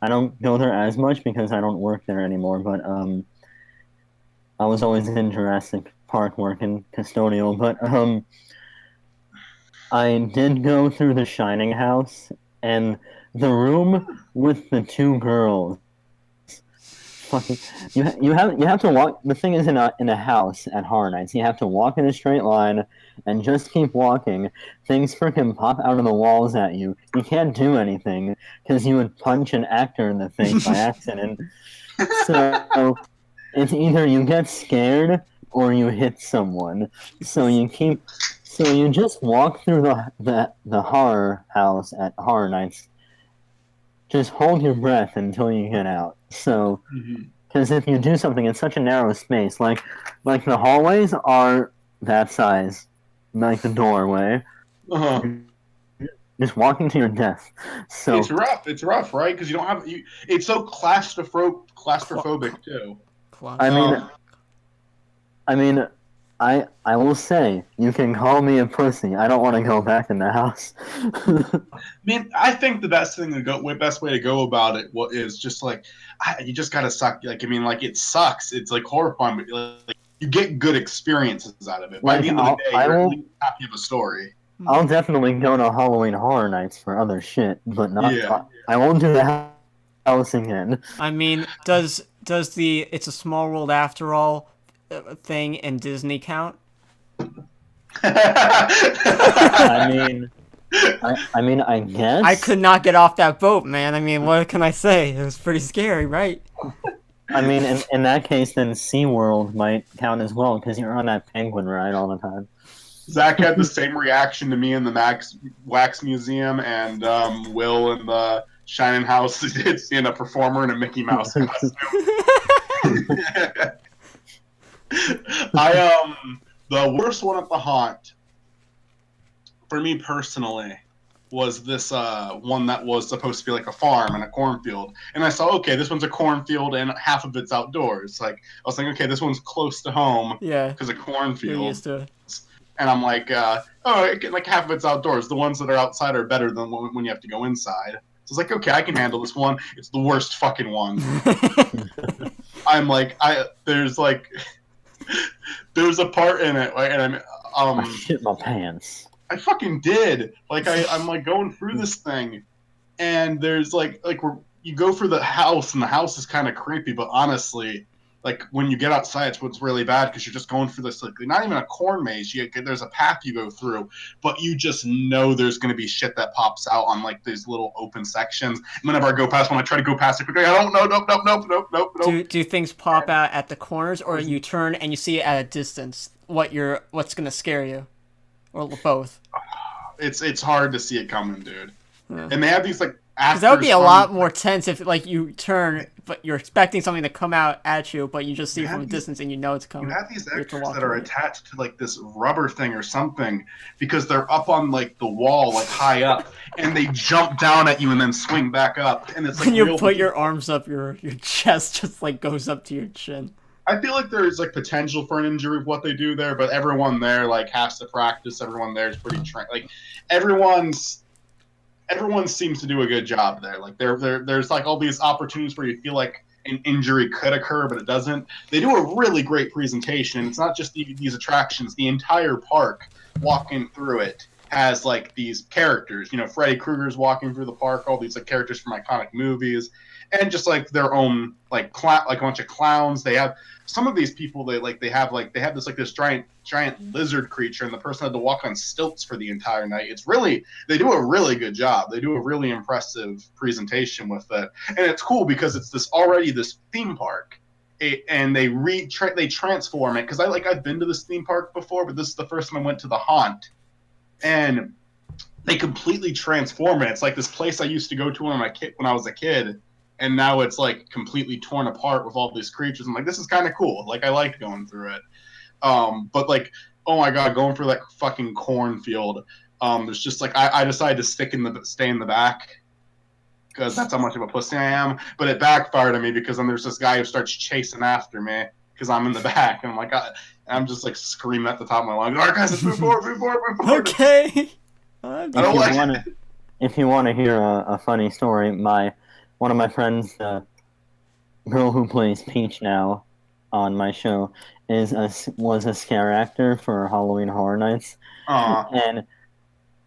I don't go there as much because I don't work there anymore, but I was always in Jurassic Park working custodial, but I did go through the Shining house, and the room with the 2 girls. Fucking, you have to walk. The thing is, in a house at Horror Nights, you have to walk in a straight line and just keep walking. Things freaking pop out of the walls at you. You can't do anything because you would punch an actor in the face by accident. So it's either you get scared or you hit someone. So you just walk through the horror house at Horror Nights. Just hold your breath until you get out. So, because if you do something in such a narrow space, like the hallways are that size, like the doorway, just walking to your death. So it's rough. It's rough, right? Because you don't have it's so claustrophobic too. I mean, I will say, you can call me a pussy. I don't want to go back in the house. I mean, I think the best way to go about it is just like you just gotta suck. Like, I mean, like it sucks. It's like horrifying, but like, you get good experiences out of it. By the end of the day, you're at least happy of a story. I'll definitely go to Halloween Horror Nights for other shit, but not. I won't do the house again. I mean, does the "It's a Small World After All" thing in Disney count? I mean, I guess. I could not get off that boat, man. I mean, what can I say? It was pretty scary, right? I mean, in that case, then SeaWorld might count as well, because you're on that penguin ride all the time. Zach had the same reaction to me in the Wax Museum, and Will in the Shining House did seeing a performer in a Mickey Mouse costume. The worst one at the haunt, for me personally, was this one that was supposed to be like a farm and a cornfield. And I saw, okay, this one's a cornfield and half of it's outdoors. Like, I was thinking, okay, this one's close to home. Yeah. Because a cornfield. You're used to it. And I'm like, like half of it's outdoors. The ones that are outside are better than when you have to go inside. So it's like, okay, I can handle this one. It's the worst fucking one. I'm like, there's a part in it, and I shit my pants. I fucking did. Like, I'm like going through this thing, and there's like you go for the house, and the house is kind of creepy, but honestly, like when you get outside, it's what's really bad because you're just going through this, like, not even a corn maze. There's a path you go through, but you just know there's going to be shit that pops out on like these little open sections. And whenever I go past, when I try to go past it quickly, I don't know, nope. Do things pop out at the corners, or you turn and you see it at a distance what's going to scare you, or both? It's hard to see it coming, dude. Yeah. And they have these like. Because that would be a lot more tense if, like, you turn, but you're expecting something to come out at you, but you just see it from a distance and you know it's coming. You have these extras that are attached to, like, this rubber thing or something because they're up on, like, the wall, like, high up, and they jump down at you and then swing back up. And it's like when you put your arms up, your chest just, like, goes up to your chin. I feel like there's, like, potential for an injury with what they do there, but everyone there, like, has to practice. Everyone there is pretty trained. Like, everyone seems to do a good job there. Like there's like all these opportunities where you feel like an injury could occur, but it doesn't. They do a really great presentation. It's not just these attractions. The entire park, walking through it, has like these characters. You know, Freddy Krueger's walking through the park. All these like characters from iconic movies, and just like their own like a bunch of clowns. They have some of these people. They have this giant lizard creature, and the person had to walk on stilts for the entire night. They do a really good job. They do a really impressive presentation with it, and it's cool because it's this theme park, and they transform it. Because I've been to this theme park before, but this is the first time I went to the haunt, and they completely transform it. It's like this place I used to go to when I was a kid. And now it's like completely torn apart with all these creatures. I'm like, this is kind of cool. Like, I liked going through it. But like, oh my god, going through that fucking cornfield. There's just like I decided to stay in the back because that's how much of a pussy I am. But it backfired on me because then there's this guy who starts chasing after me because I'm in the back, and I'm like, I'm just like screaming at the top of my lungs, "All right, guys, let's move forward." Okay. If you want to hear a funny story, one of my friends, the girl who plays Peach now on my show, was a scare actor for Halloween Horror Nights. Aww. And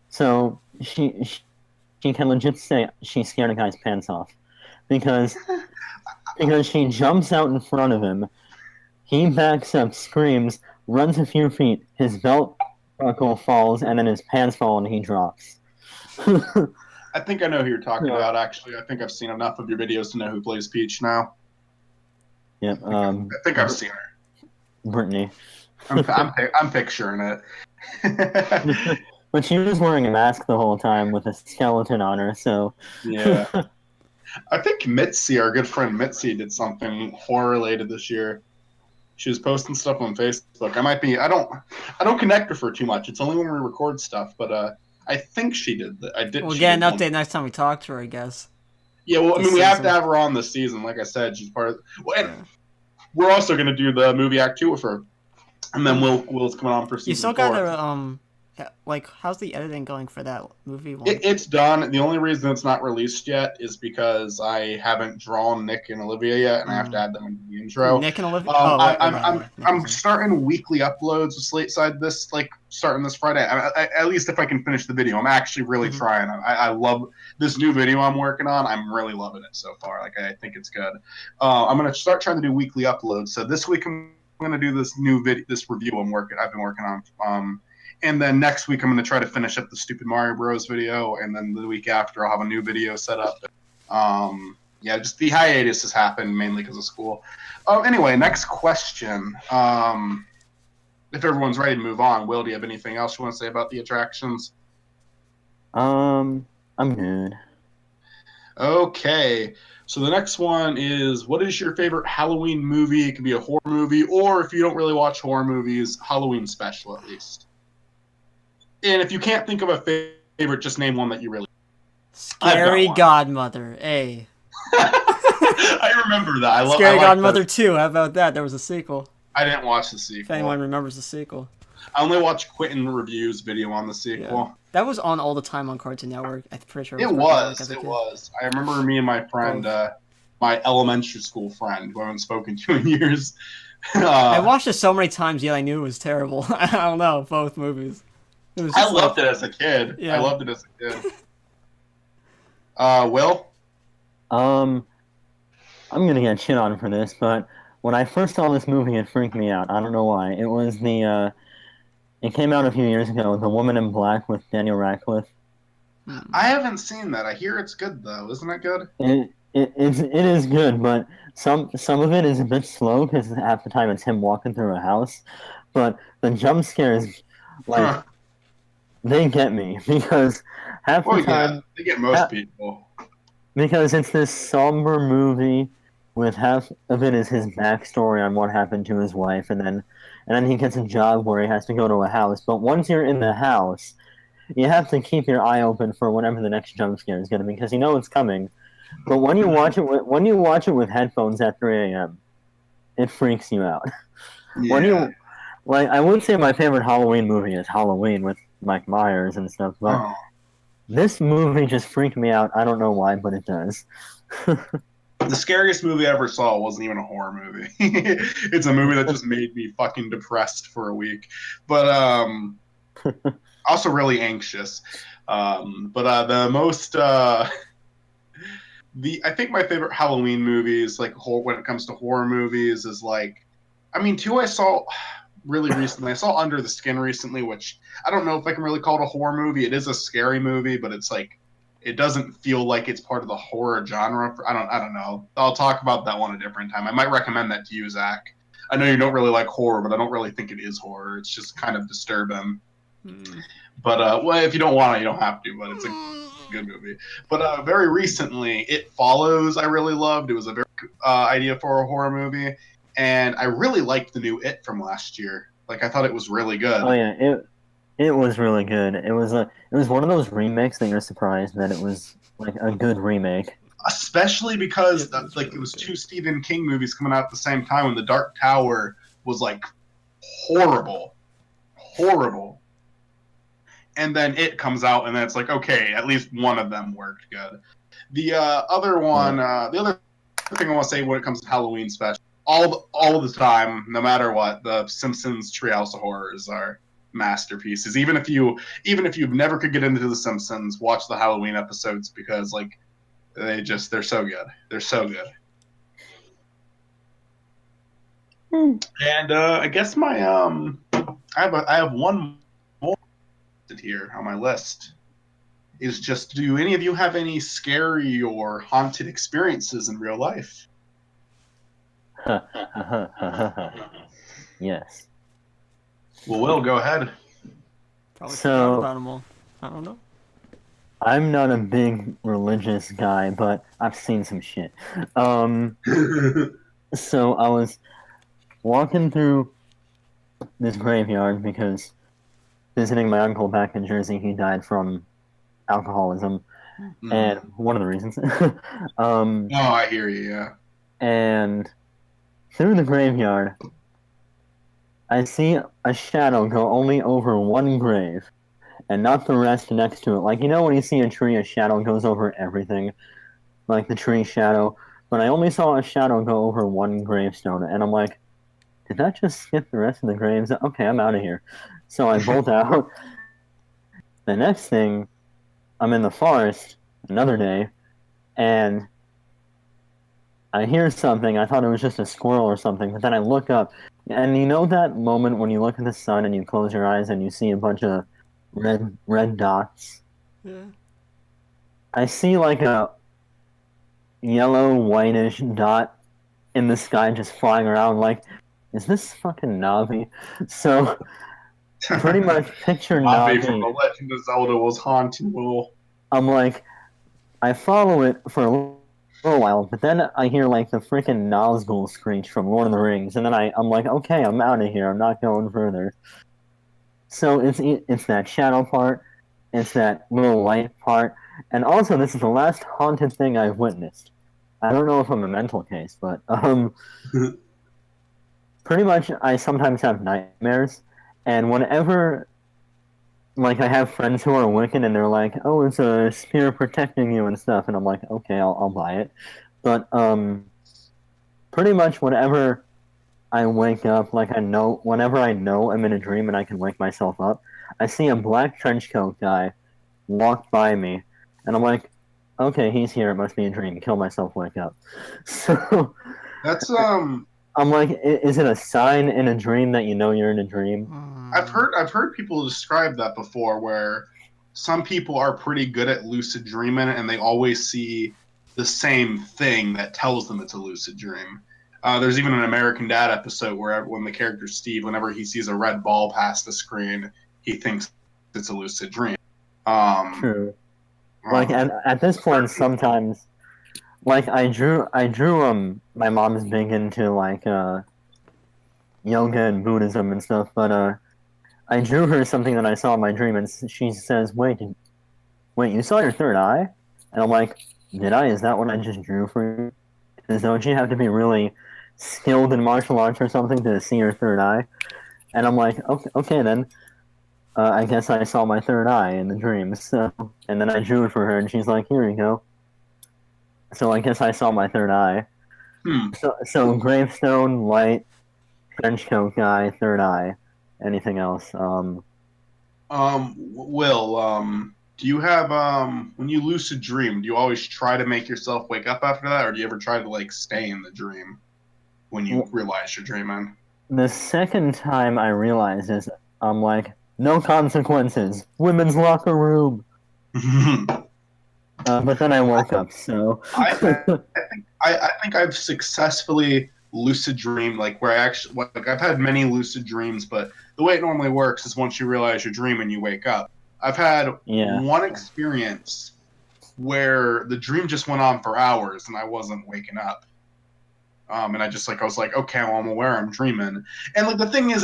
so she can legit say she scared a guy's pants off because she jumps out in front of him, he backs up, screams, runs a few feet, his belt buckle falls, and then his pants fall and he drops. I think I know who you're talking about, actually. I think I've seen enough of your videos to know who plays Peach now. Yep. I think I've seen her. Brittany. I'm picturing it. But she was wearing a mask the whole time with a skeleton on her, so Yeah. I think Mitzi, our good friend Mitzi, did something horror related this year. She was posting stuff on Facebook. I don't connect with her too much. It's only when we record stuff, but I think she did that. I did. We'll she get an did update one. next time we talk to her, I guess. Yeah, well, I This mean, we have to season. have her on this season. Like I said, she's part of. Well, and Yeah. we're also going to do the movie act 2 with her, and then Will's coming on for You season still got 4. to like, how's the editing going for that movie one? It's done. The only reason it's not released yet is because I haven't drawn Nick and Olivia yet, and I have to add them into the intro. Nick and Olivia. I'm starting weekly uploads with Slate Side starting this Friday. At least if I can finish the video, I'm actually really trying. I love this new video I'm working on. I'm really loving it so far. Like, I think it's good. I'm gonna start trying to do weekly uploads. So this week I'm gonna do this new this review I've been working on. And then next week, I'm going to try to finish up the Stupid Mario Bros. Video. And then the week after, I'll have a new video set up. Yeah, just the hiatus has happened mainly because of school. Anyway, next question. If everyone's ready to move on, Will, do you have anything else you want to say about the attractions? I'm good. Okay. So the next one is, what is your favorite Halloween movie? It can be a horror movie, or if you don't really watch horror movies, Halloween special at least. And if you can't think of a favorite, just name one that you really. Scary Godmother. Hey. I remember that. Scary Godmother 2. How about that? There was a sequel. I didn't watch the sequel. If anyone remembers the sequel. I only watched Quentin Review's video on the sequel. Yeah. That was on all the time on Cartoon Network. I'm pretty sure it was. I remember me and my friend, my elementary school friend, who I haven't spoken to in years. I watched it so many times, yet I knew it was terrible. I don't know. Both movies. I loved it as a kid. Yeah. I loved it as a kid. Will? I'm gonna get shit on for this, but when I first saw this movie, it freaked me out. I don't know why. It was it came out a few years ago, The Woman in Black with Daniel Radcliffe. I haven't seen that. I hear it's good though. Isn't it good? It is good, but some of it is a bit slow because half the time it's him walking through a house, but the jump scares, like, they get me because half the time they get most people. Because it's this somber movie with half of it is his backstory on what happened to his wife, and then he gets a job where he has to go to a house. But once you're in the house, you have to keep your eye open for whatever the next jump scare is going to be because you know it's coming. But when you watch it with headphones at 3 a.m., it freaks you out. Yeah. I would say my favorite Halloween movie is Halloween with Mike Myers and stuff, but this movie just freaked me out. I don't know why, but it does. The scariest movie I ever saw wasn't even a horror movie. It's a movie that just made me fucking depressed for a week. But also really anxious. The most I think my favorite Halloween movies, like when it comes to horror movies, is two I saw really recently. I saw Under the Skin recently, which I don't know if I can really call it a horror movie. It is a scary movie, but it's it doesn't feel like it's part of the horror genre. I don't know. I'll talk about that one a different time. I might recommend that to you, Zach. I know you don't really like horror, but I don't really think it is horror. It's just kind of disturbing. But if you don't want it, you don't have to. But it's a good movie. But very recently, It Follows I really loved. It was a very idea for a horror movie. And I really liked the new It from last year. I thought it was really good. Oh yeah, it was really good. It was one of those remakes that you're surprised that it was a good remake. Especially because it was two Stephen King movies coming out at the same time, and The Dark Tower was horrible. And then It comes out, and then it's okay, at least one of them worked good. The other one, the other thing I want to say when it comes to Halloween special. All the time, no matter what, the Simpsons Treehouse of Horrors are masterpieces. Even if you never could get into the Simpsons, watch the Halloween episodes because they're so good. They're so good. And I guess my I have one more here on my list. Is just, do any of you have any scary or haunted experiences in real life? Yes. Well, Will, go ahead. Probably So- forgot about them all. I don't know. I'm not a big religious guy, but I've seen some shit. So I was walking through this graveyard because visiting my uncle back in Jersey, he died from alcoholism, and one of the reasons. Oh, I hear you. Yeah. And through the graveyard, I see a shadow go only over one grave, and not the rest next to it. Like, you know when you see a tree, a shadow goes over everything, like the tree shadow. But I only saw a shadow go over one gravestone, and I'm like, did that just skip the rest of the graves? Okay, I'm out of here. So I bolt out. The next thing, I'm in the forest another day, and I hear something. I thought it was just a squirrel or something, but then I look up, and you know that moment when you look at the sun and you close your eyes and you see a bunch of red dots? Yeah. I see like a yellow whitish dot in the sky just flying around. Like, is this fucking Navi? So pretty much picture Navi from Navi. The Legend of Zelda was haunting Will. I'm like, I follow it for a little while, but then I hear like the freaking Nazgul screech from Lord of the Rings, and then I'm like, okay, I'm out of here. I'm not going further. So it's that shadow part, it's that little light part, and also this is the last haunted thing I've witnessed. I don't know if I'm a mental case, but pretty much I sometimes have nightmares, and whenever like I have friends who are Wiccan and they're like, "Oh, it's a spear protecting you and stuff," and I'm like, "Okay, I'll buy it." But pretty much whenever I wake up, like whenever I know I'm in a dream and I can wake myself up, I see a black trench coat guy walk by me, and I'm like, "Okay, he's here. It must be a dream. Kill myself, wake up." So That's I'm like, is it a sign in a dream that you know you're in a dream? I've heard people describe that before, where some people are pretty good at lucid dreaming and they always see the same thing that tells them it's a lucid dream. There's even an American Dad episode where when the character Steve, whenever he sees a red ball pass the screen, he thinks it's a lucid dream. True. Like at this point, sometimes, like I drew. My mom's big into like yoga and Buddhism and stuff, but I drew her something that I saw in my dream, and she says, "Wait, you saw your third eye?" And I'm like, "Did I? Is that what I just drew for you? Because don't you have to be really skilled in martial arts or something to see your third eye?" And I'm like, "Okay then." I guess I saw my third eye in the dream. So, and then I drew it for her, and she's like, "Here you go." So I guess I saw my third eye. So gravestone, light, trench coat guy, third eye. Anything else? Will, do you have when you lucid dream, do you always try to make yourself wake up after that, or do you ever try to like stay in the dream when you realize you're dreaming? The second time I realized is I'm like, no consequences. Women's locker room. But then I woke up, so I think I've successfully lucid dreamed, like where I actually like I've had many lucid dreams, but the way it normally works is once you realize you're dreaming, you wake up. I've had one experience where the dream just went on for hours and I wasn't waking up. And I was like, okay, well, I'm aware I'm dreaming. And like the thing is,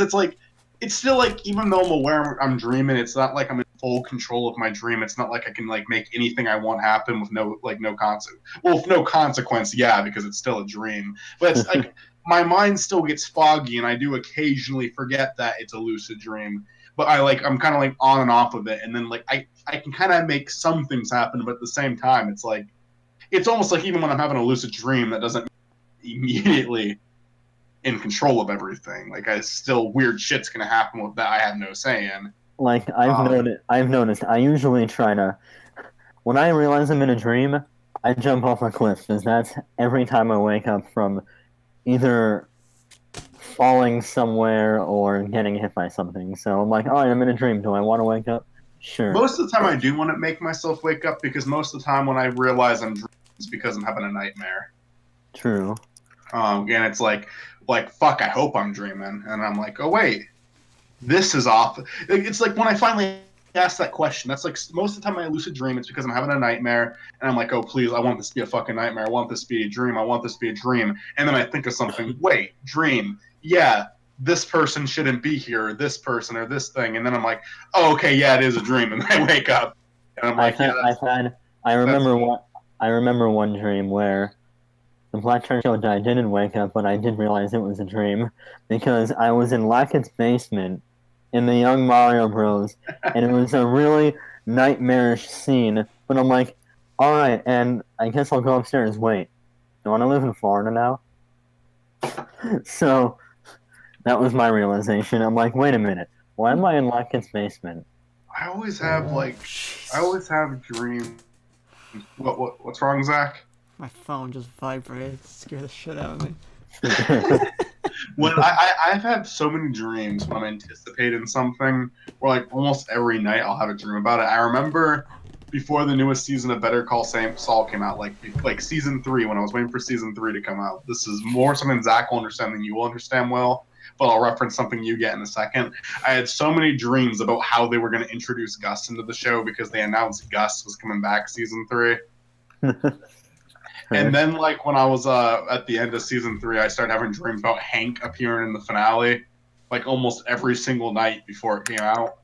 it's still like, even though I'm aware I'm dreaming, it's not like I'm in full control of my dream. It's not like I can like make anything I want happen with no consequence. Well, with no consequence, yeah, because it's still a dream. But it's like my mind still gets foggy, and I do occasionally forget that it's a lucid dream. But I'm kind of like on and off of it, and then like I can kind of make some things happen, but at the same time, it's like it's almost like even when I'm having a lucid dream, that doesn't immediately in control of everything. Like still weird shit's gonna happen with that I have no say in. Like I've noticed. I usually try to, when I realize I'm in a dream, I jump off a cliff because that's every time I wake up from either falling somewhere or getting hit by something. So I'm like, all right, I'm in a dream. Do I want to wake up? Sure. Most of the time, I do want to make myself wake up because most of the time when I realize I'm dreaming, it's because I'm having a nightmare. True. And it's like fuck, I hope I'm dreaming, and I'm like, oh wait, this is off. It's like when I finally ask that question, that's like most of the time I lucid dream, it's because I'm having a nightmare and I'm like, oh, please, I want this to be a fucking nightmare. I want this to be a dream. I want this to be a dream. And then I think of something, wait, dream. Yeah, this person shouldn't be here, or this person, or this thing. And then I'm like, oh, okay, yeah, it is a dream. And then I wake up and I'm like, I remember one dream where the Black Churchill I didn't wake up, but I did realize it was a dream because I was in Lackett's basement in the Young Mario Bros. And it was a really nightmarish scene. But I'm like, all right, and I guess I'll go upstairs. Wait, do I want to live in Florida now? So that was my realization. I'm like, wait a minute, why am I in Lackett's basement? I always have dreams. What's wrong, Zach? My phone just vibrated. It scared the shit out of me. When I've had so many dreams when I'm anticipating something, where like almost every night I'll have a dream about it. I remember before the newest season of Better Call Saul came out, like season 3, when I was waiting for season 3 to come out. This is more something Zach will understand than you will understand, Will, but I'll reference something you get in a second. I had so many dreams about how they were going to introduce Gus into the show because they announced Gus was coming back season 3. And then, like, when I was at the end of season 3, I started having dreams about Hank appearing in the finale, like, almost every single night before it came out.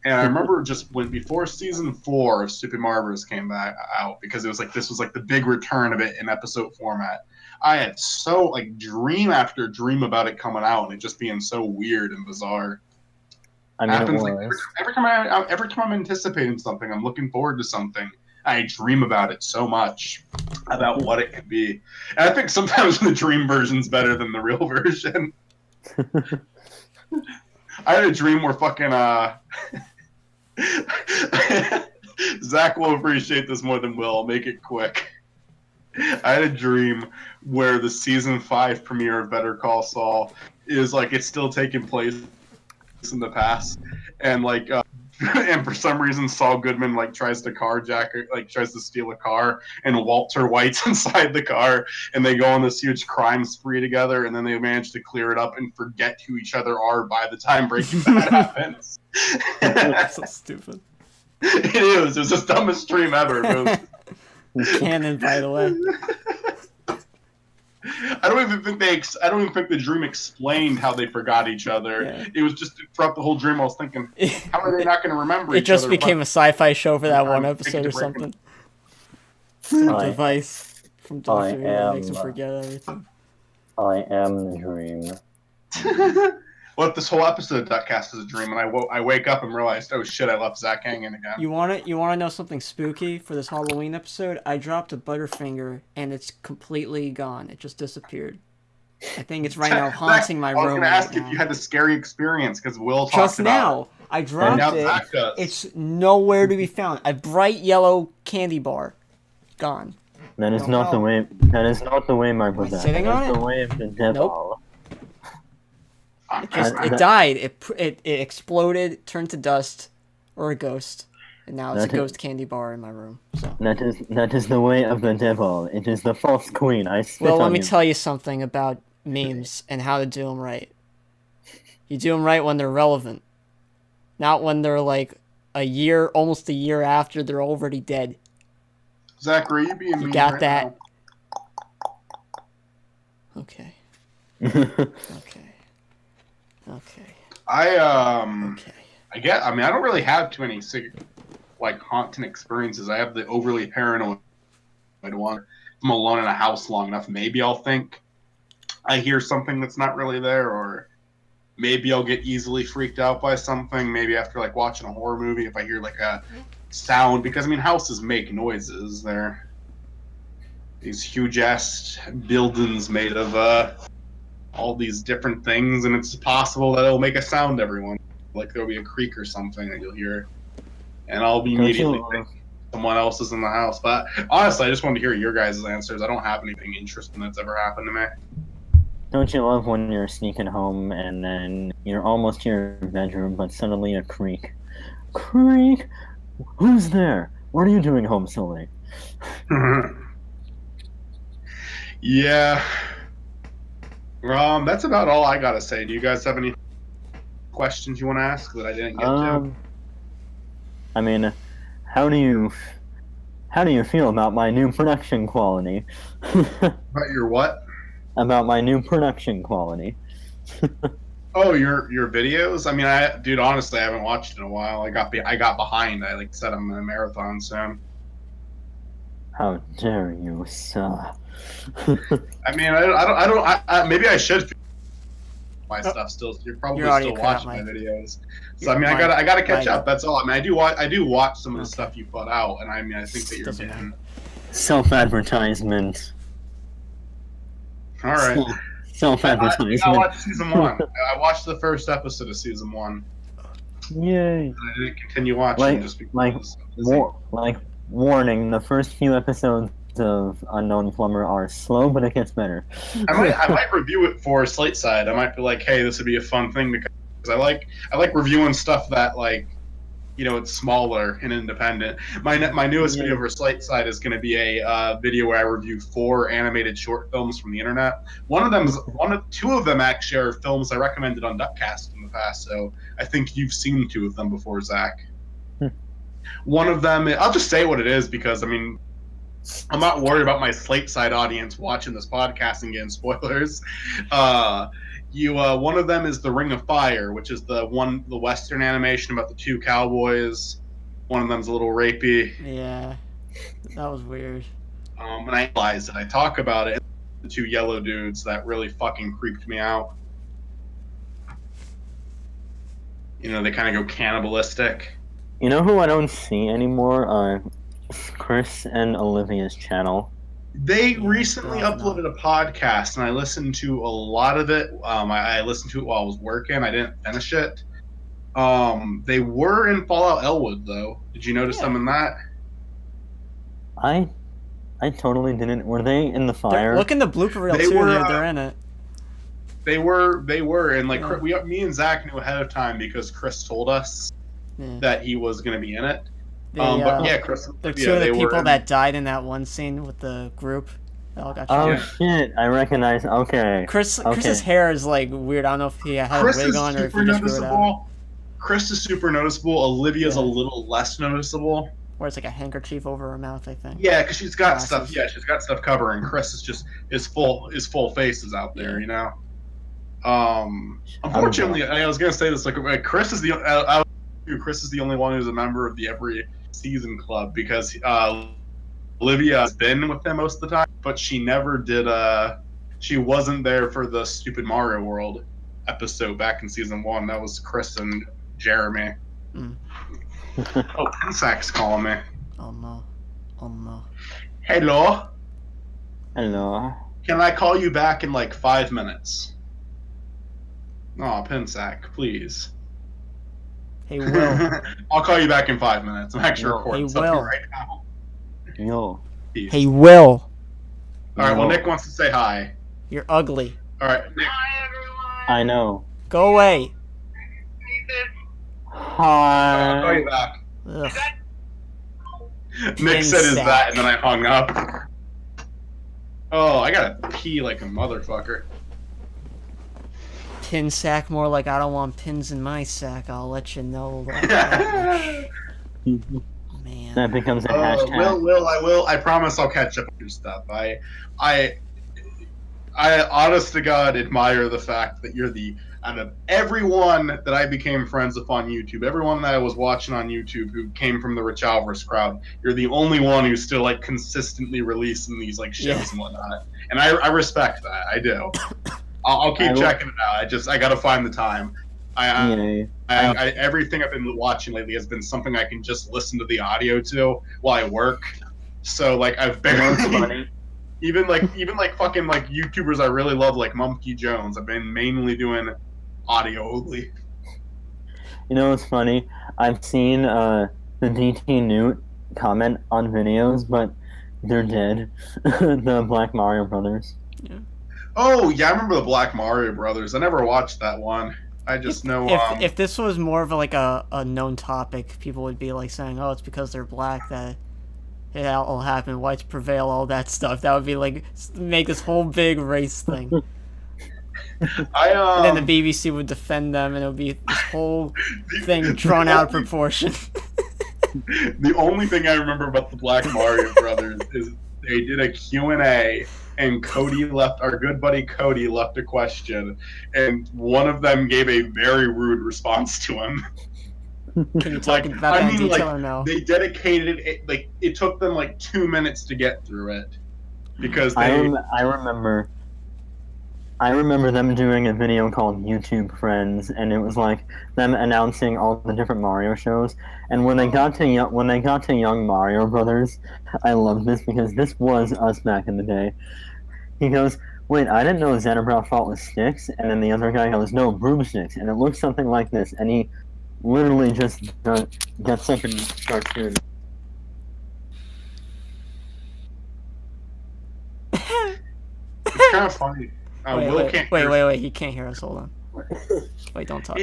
And I remember just before season 4 of Super Mario Bros. Came back out, because it was like, this was like the big return of it in episode format. I had so, like, dream after dream about it coming out, and it just being so weird and bizarre. I mean, happens, like, every time I'm anticipating something, I'm looking forward to something, I dream about it so much, about what it could be. And I think sometimes the dream version's better than the real version. I had a dream where fucking Zach will appreciate this more than Will. I'll make it quick. I had a dream where the season 5 premiere of Better Call Saul is like, it's still taking place in the past, and like and for some reason Saul Goodman like tries to steal a car, and Walter White's inside the car, and they go on this huge crime spree together, and then they manage to clear it up and forget who each other are by the time Breaking Bad happens. That's so stupid. It is. It's the dumbest dream ever. Canon, by the way. I don't even think the dream explained how they forgot each other. Yeah. It was just throughout the whole dream I was thinking, how are they not going to remember each other? It just became a sci-fi show for that one episode or something. Some device from Doctor Who makes him forget everything. I am the dream. Well, this whole episode of DuckCast is a dream, and I wake up and realized, oh shit, I left Zach hanging again. You want to know something spooky for this Halloween episode? I dropped a Butterfinger, and it's completely gone. It just disappeared. I think it's right now haunting my room. I was going to ask if you had a scary experience, because Will talked about it. Just now, I dropped it. It's nowhere to be found. A bright yellow candy bar, gone. That is not the way. That is not the way, my brother. Sitting on it? The way of the devil. Nope. It died. It exploded, turned to dust, or a ghost, and now it's a ghost candy bar in my room. So that is the way of the devil. It is the false queen. I spit Well, let on me you. tell you something about memes and how to do them right. You do them right when they're relevant, not when they're like almost a year after they're already dead. Zachary, you being mean got right that? Now. Okay. Okay. I Okay. I mean, I don't really have too many like haunting experiences. I have the overly paranoid one. If I'm alone in a house long enough, maybe I'll think I hear something that's not really there, or maybe I'll get easily freaked out by something. Maybe after like watching a horror movie, if I hear like a sound, because I mean, houses make noises. They're these huge ass buildings made of all these different things, and it's possible that it'll make a sound every once. Like there'll be a creak or something that you'll hear, and I'll be immediately thinking someone else is in the house. But honestly, I just wanted to hear your guys' answers. I don't have anything interesting that's ever happened to me. Don't you love when you're sneaking home and then you're almost to your bedroom, but suddenly a creak? Creak? Who's there? What are you doing home so late? Yeah. That's about all I gotta say. Do you guys have any questions you want to ask that I didn't get to? I mean, how do you feel about my new production quality? About your what? About my new production quality. Oh, your videos? I mean, dude, honestly, I haven't watched in a while. I got behind. I like said I'm in a marathon soon. How dare you, sir? I mean, maybe I should my stuff still. You're probably still watching my videos. So I mean, I gotta catch up. That's all. I mean, I do watch some of the stuff you put out, and I mean, I think that you're getting self-advertisement. All right. Self-advertisement. I watched season 1. I watched the first episode of season 1. Yay! And I didn't continue watching just because. Warning: the first few episodes of Unknown Plumber are slow, but it gets better. I might review it for Slate Side. I might be like, hey, this would be a fun thing because I like reviewing stuff that like, you know, it's smaller and independent. My newest video for Slate Side is going to be a video where I review 4 animated short films from the internet. Two of them actually are films I recommended on DuckCast in the past. So I think you've seen 2 of them before, Zach. One of them, I'll just say what it is because I mean, I'm not worried about my Slate Side audience watching this podcast and getting spoilers. One of them is The Ring of Fire, which is the Western animation about the 2 cowboys. One of them's a little rapey. Yeah, that was weird. And I realized that I talk about it. The 2 yellow dudes that really fucking creeped me out. You know, they kind of go cannibalistic. You know who I don't see anymore? Chris and Olivia's channel. They recently uploaded a podcast, and I listened to a lot of it. I listened to it while I was working. I didn't finish it. They were in Fallout Elwood, though. Did you notice them in that? I totally didn't. Were they in the fire? Look in the blooper reel too. They're in it. They were, and like me and Zach knew ahead of time because Chris told us that he was going to be in it. But yeah, Chris. They're 2 of the people that died in that one scene with the group. They all got shot. Shit! I recognize. Okay. Chris's hair is like weird. I don't know if he had a wig on or if he just grew it out. Chris is super noticeable. Olivia's a little less noticeable. Or it's like a handkerchief over her mouth, I think. Yeah, because she's got stuff. Yeah, she's got stuff covering. Chris is just his full face is out there. You know. Unfortunately, I was gonna say this. Like Chris is the only one who's a member of the Every Season Club because Olivia has been with them most of the time, but she never did. She wasn't there for the stupid Mario World episode back in season 1. That was Chris and Jeremy. Oh, Pensac's calling me. Oh no. Hello. Hello. Can I call you back in like 5 minutes? Oh, Pensac, please. Hey, Will. I'll call you back in 5 minutes. I'm actually recording something right now. Yo. Peace. Hey, Will. Alright, well, Nick wants to say hi. You're ugly. Alright, Nick. Hi, everyone. I know. Go away. Hi. I'll call you back. Ugh. Nick said is that, and then I hung up. Oh, I gotta pee like a motherfucker. Pin sack, more like I don't want pins in my sack. I'll let you know. Man. That becomes a hashtag. I promise I'll catch up with your stuff. I honest to God admire the fact that you're out of everyone that I became friends with on YouTube, everyone that I was watching on YouTube who came from the Rich Alvarez crowd, you're the only one who's still like consistently releasing these like shows and whatnot. And I respect that. I do. I'll keep checking it out. I gotta find the time. Everything I've been watching lately has been something I can just listen to the audio to while I work. So like I've barely even fucking like YouTubers I really love like Monkey Jones. I've been mainly doing audio only. You know what's funny? I've seen the DT Newt comment on videos, but they're dead. The Black Mario Brothers. Yeah. Oh yeah, I remember the Black Mario Brothers. I never watched that one. I just know. If this was more of like a known topic, people would be like saying, "Oh, it's because they're black that it all happened. Whites prevail, all that stuff." That would be like make this whole big race thing. And then the BBC would defend them, and it would be this whole thing drawn out of proportion. The only thing I remember about the Black Mario Brothers is they did a Q&A, and our good buddy Cody left a question, and one of them gave a very rude response to him. Can you talk about that in detail or no? They dedicated it, like, it took them like 2 minutes to get through it. Because I remember them doing a video called YouTube Friends, and it was like them announcing all the different Mario shows. And when they got to Young Mario Brothers, I loved this because this was us back in the day. He goes, "Wait, I didn't know Zaandarbrow fought with sticks," and then the other guy goes, "No, broomsticks," and it looks something like this. And he literally just gets up and starts doing it. It's kind of funny. Wait, he can't hear us. Hold on. Wait, don't talk.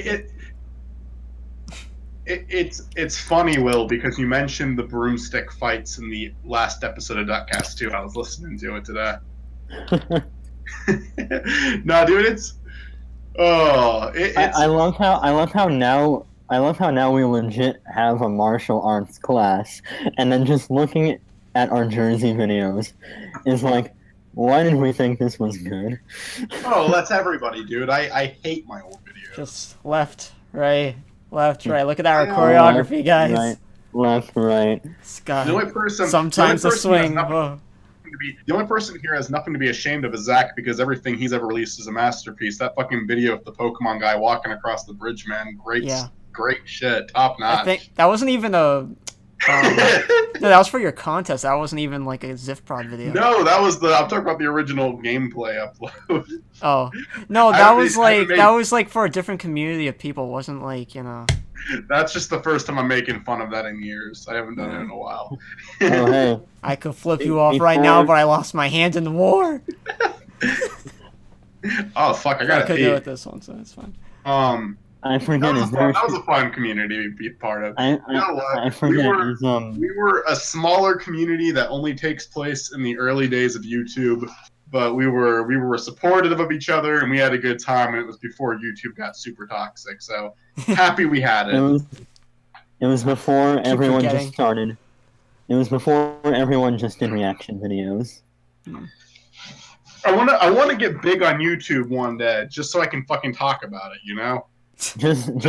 It's funny, Will, because you mentioned the broomstick fights in the last episode of DuckCast too. I was listening to it today. No, dude, I love how now we legit have a martial arts class, and then just looking at our Jersey videos is like, why did we think this was good? Oh, that's everybody, dude. I hate my old videos. Just left, right. Look at our choreography, guys. Right, left, right. The only person. Sometimes a swing. The only person here has nothing to be ashamed of is Zach, because everything he's ever released is a masterpiece. That fucking video of the Pokemon guy walking across the bridge, man. Great shit. Top notch. I think that wasn't even a. No, that was for your contest. That wasn't even like a Zifprod video. No, that was I'm talking about the original gameplay upload. Oh no, that was like for a different community of people. It wasn't like, you know. That's just the first time I'm making fun of that in years. I haven't done it in a while. Oh, hey. I could flip you off right now, but I lost my hand in the war. Oh fuck! I could do it this one, so it's fine. I forget. That was a fun community to be part of. I forget. We were a smaller community that only takes place in the early days of YouTube, but we were supportive of each other, and we had a good time. And it was before YouTube got super toxic, so happy we had it. It was before everyone just started. It was before everyone just did reaction videos. I wanna get big on YouTube one day, just so I can fucking talk about it, you know. Didn't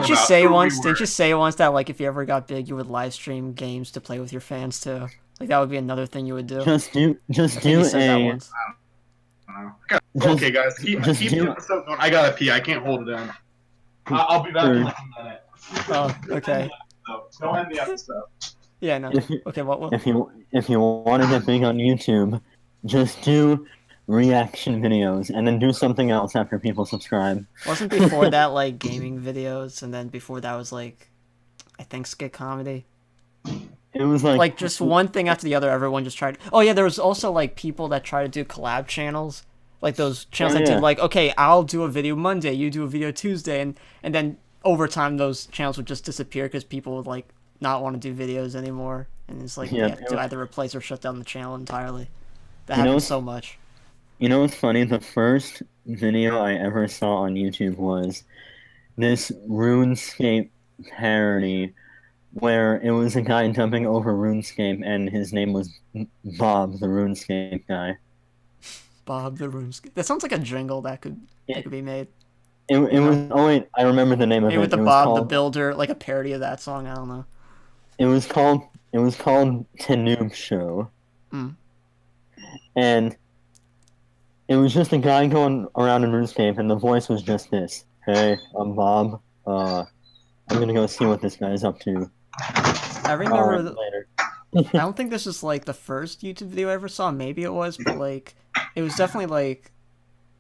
you say once that like if you ever got big, you would live stream games to play with your fans too? Like that would be another thing you would do. Okay, guys, keep the episode going. I gotta pee. I can't hold it down. I'll be back in like a minute. Oh, okay. Don't end the episode. Yeah, no. Okay, what? If you want to get big on YouTube, just do reaction videos, and then do something else after people subscribe. Wasn't before that like gaming videos, and then before that was like, I think skit comedy. It was like just one thing after the other. Everyone just tried. Oh yeah, there was also like people that try to do collab channels, like those channels that did like, okay, I'll do a video Monday, you do a video Tuesday, and then over time those channels would just disappear because people would like not want to do videos anymore, and it's like to either replace or shut down the channel entirely. That happens so much. You know what's funny? The first video I ever saw on YouTube was this RuneScape parody where it was a guy jumping over RuneScape, and his name was Bob, the RuneScape guy. Bob the RuneScape. That sounds like a jingle that could be made. It was. Oh wait, I remember the name of it. With the Bob the Builder, like a parody of that song. I don't know. It was called Tanoob Show, and it was just a guy going around in RuneScape, and the voice was just this: "Hey, I'm Bob. I'm gonna go see what this guy's up to." I remember later. I don't think this is like the first YouTube video I ever saw. Maybe it was, but like, it was definitely like,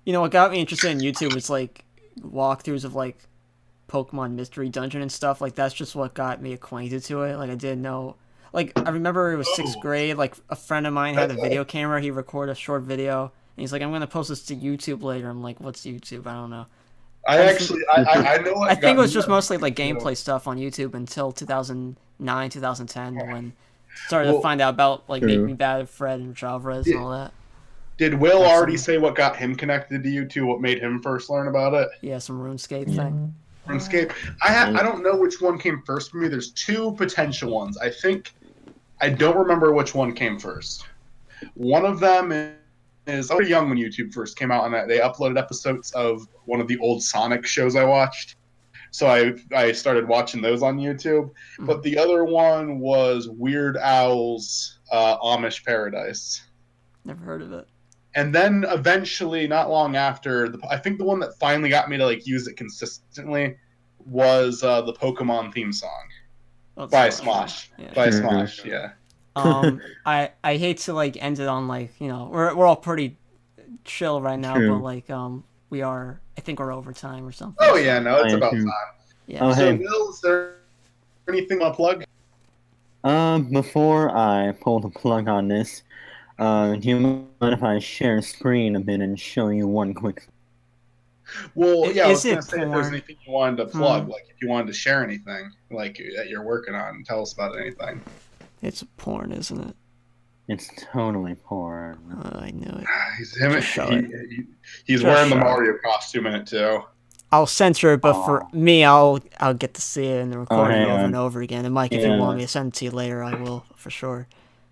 you know, what got me interested in YouTube was like walkthroughs of like Pokemon Mystery Dungeon and stuff. Like that's just what got me acquainted to it. Like I didn't know. Like I remember it was 6th grade. Like a friend of mine had a video camera. He recorded a short video, and he's like, "I'm gonna post this to YouTube later." I'm like, "What's YouTube? I don't know." I know. I think it was just mostly like gameplay stuff on YouTube until 2009, 2010 when started to find out about like Make Me Bad, Fred, and Javres and all that. Did Will already say what got him connected to you two? What made him first learn about it? Yeah, some RuneScape thing. RuneScape. I don't know which one came first for me. There's two potential ones. I don't remember which one came first. One of them is I was young when YouTube first came out, and they uploaded episodes of one of the old Sonic shows I watched. So I started watching those on YouTube. But the other one was Weird Al's Amish Paradise. Never heard of it. And then eventually, not long after, I think the one that finally got me to use it consistently was the Pokemon theme song by Smosh. Yeah. By Smosh, yeah. I hate to end it on we're all pretty chill right now, but we are. I think we're overtime or something. Oh yeah, no, it's about time. Yeah. Oh, So, hey. Will, is there anything to plug? Before I pull the plug on this, do you mind if I share screen a bit and show you one quick? Well, yeah, I was Is it gonna say if there's porn? anything you wanted to plug, if you wanted to share anything, that you're working on, tell us about anything. It's porn, isn't it? It's totally porn. I knew it. He's wearing the Mario costume in it too. I'll censor it, but for me, I'll get to see it in the recording hang over on. and over again. And Mike, if you want me to send it to you later, I will for sure.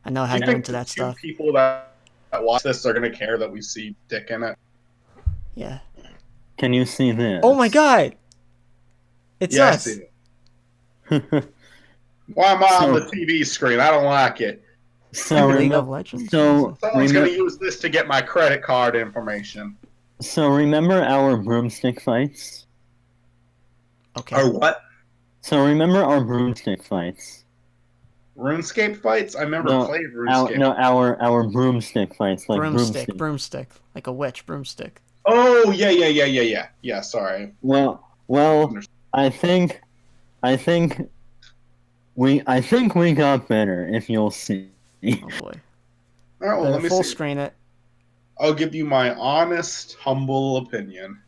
I know how to get into that stuff. People that watch this are gonna care that we see dick in it. Yeah. Can you see this? Oh my God! It's Yeah, I us. see it. Why am I on the TV screen? I don't like it. League of Legends. Someone's gonna use this to get my credit card information. So remember our broomstick fights? Okay. Or what? So remember our broomstick fights? RuneScape fights? I remember playing RuneScape. Our broomstick fights, like broomstick, like a witch broomstick. Oh yeah. Yeah, sorry. Well, I think we got better. If you'll see. Oh boy. All right, well, let me full see. screen it. I'll give you my honest, humble opinion.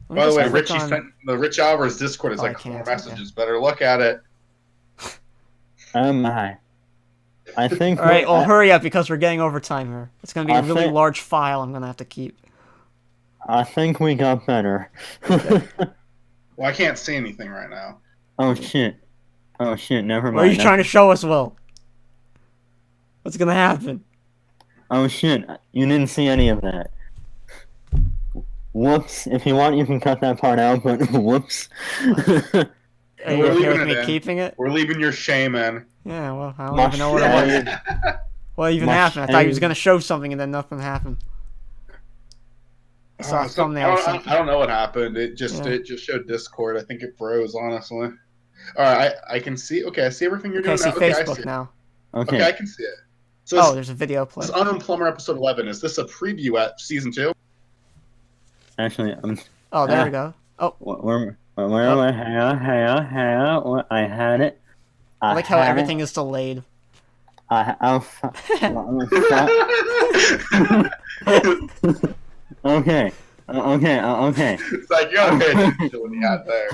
Let me By the way, just Richie click on- sent the Rich Alvarez Discord is Oh, I like 4 can't, messages. Better look at it. I think. All right, well, hurry up because we're getting over time here. It's gonna be a really think- large file. I'm gonna have to keep. I think we got better. Well, I can't see anything right now. Oh shit! Never mind. What are you trying to show us, Will? What's gonna happen? Oh shit! You didn't see any of that. Whoops! If you want, you can cut that part out. But whoops. Are you We're okay leaving with it me in. keeping it? We're leaving your shame in. Yeah, well, I don't My even know what it was. shame. What even My happened? I thought he was shame. gonna show something and then nothing happened. I saw a thumbnail or something. I don't know what happened. It just showed Discord. I think it froze, honestly. All right, I can see. Okay, I see everything you're Okay, I doing see now. Okay, I Facebook see it. now. Okay, I can see it. So Oh, there's a video play. this Unknown Plumber episode 11. Is this a preview at season 2? Actually, Oh, there we go. Oh, where I had it. I like how everything is delayed. Okay. It's like, you gotta pay attention to what you had there.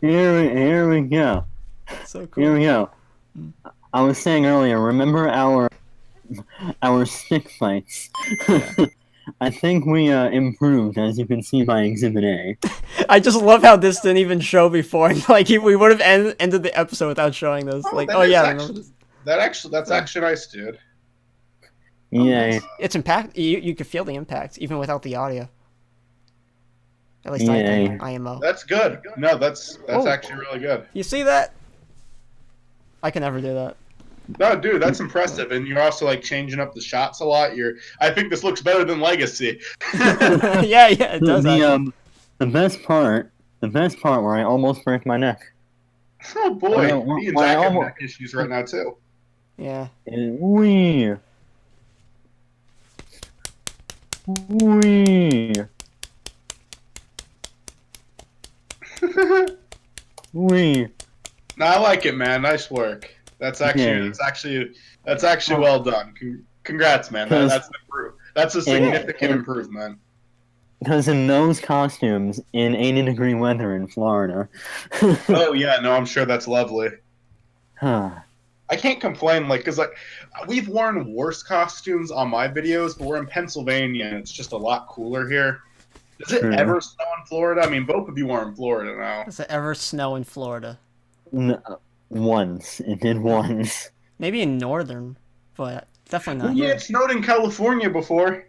Here we go. So cool. Here we go. I was saying earlier, remember our stick fights? I think we improved, as you can see by Exhibit A. I just love how this didn't even show before. Like we would have ended the episode without showing this. That's actually nice, dude. Yay. It's impact. You could feel the impact even without the audio. At least Yay. IMO. That's good. No, that's actually really good. You see that? I can never do that. No, dude, that's impressive, and you're also changing up the shots a lot. I think this looks better than Legacy. yeah, it does. The best part where I almost break my neck. Oh boy, me and Jack have neck issues right now too. Yeah. Wee. No, I like it, man. Nice work. That's actually well done. Congrats, man. That's a significant improvement. Because in those costumes, in 80-degree weather in Florida. Oh yeah, no, I'm sure that's lovely. Huh. I can't complain, like, because, like, we've worn worse costumes on my videos, but we're in Pennsylvania, and it's just a lot cooler here. Does it ever snow in Florida? I mean, both of you are in Florida now. Does it ever snow in Florida? Once. It did once. Maybe in northern, but definitely not Yeah, here. it snowed in California before.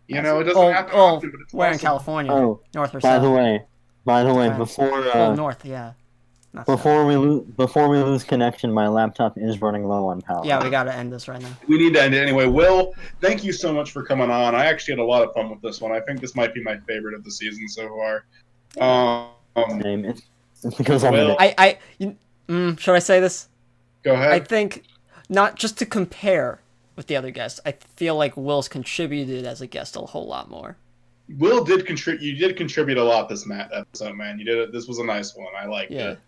You know, it doesn't happen often, but it's where in awesome. California? Oh, North or by south? the way, Okay. before north, yeah. Not before we lose connection, my laptop is running low on power. Yeah, we gotta end this right now. We need to end it anyway. Will, thank you so much for coming on. I actually had a lot of fun with this one. I think this might be my favorite of the season so far. It's because I'm Will, should I say this? go ahead. I think, not just to compare with the other guests, I feel like Will's contributed as a guest a whole lot more. Will did contribute. You did contribute a lot this episode, man. You did it. This was a nice one. I liked it.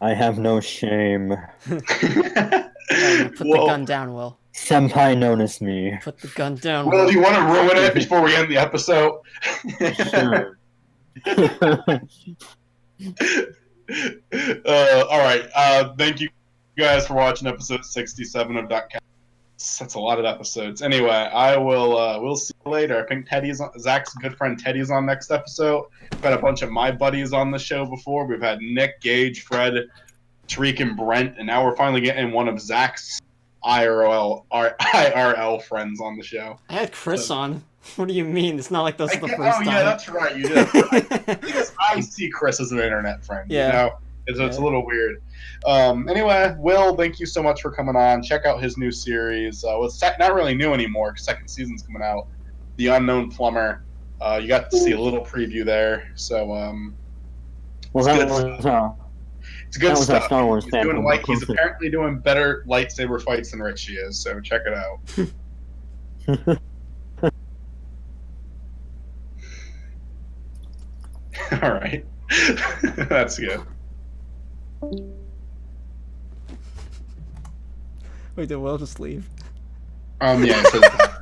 I have no shame. Put the gun down, Will. Senpai noticed me. Put the gun down, Will, do you want to ruin it before we end the episode? Sure. All right. Thank you guys for watching episode 67 of DuckCast. That's a lot of episodes. Anyway, I will. We'll see you later. I think Zach's good friend Teddy's on next episode. We've had a bunch of my buddies on the show before. We've had Nick, Gage, Fred, Tariq, and Brent, and now we're finally getting one of Zach's IRL friends on the show. I had Chris on. What do you mean? It's not like this is the first time. Oh yeah, that's right. You did. I see Chris as an internet friend. Yeah. You know? It's a little weird. Anyway, Will, thank you so much for coming on. Check out his new series. Well, it's not really new anymore. Second season's coming out. The Unknown Plumber. You got to see a little preview there. So, well, it's good stuff. Star Wars He's apparently doing better lightsaber fights than Richie is. So check it out. All right. That's good. Wait, did Will just leave? Yeah.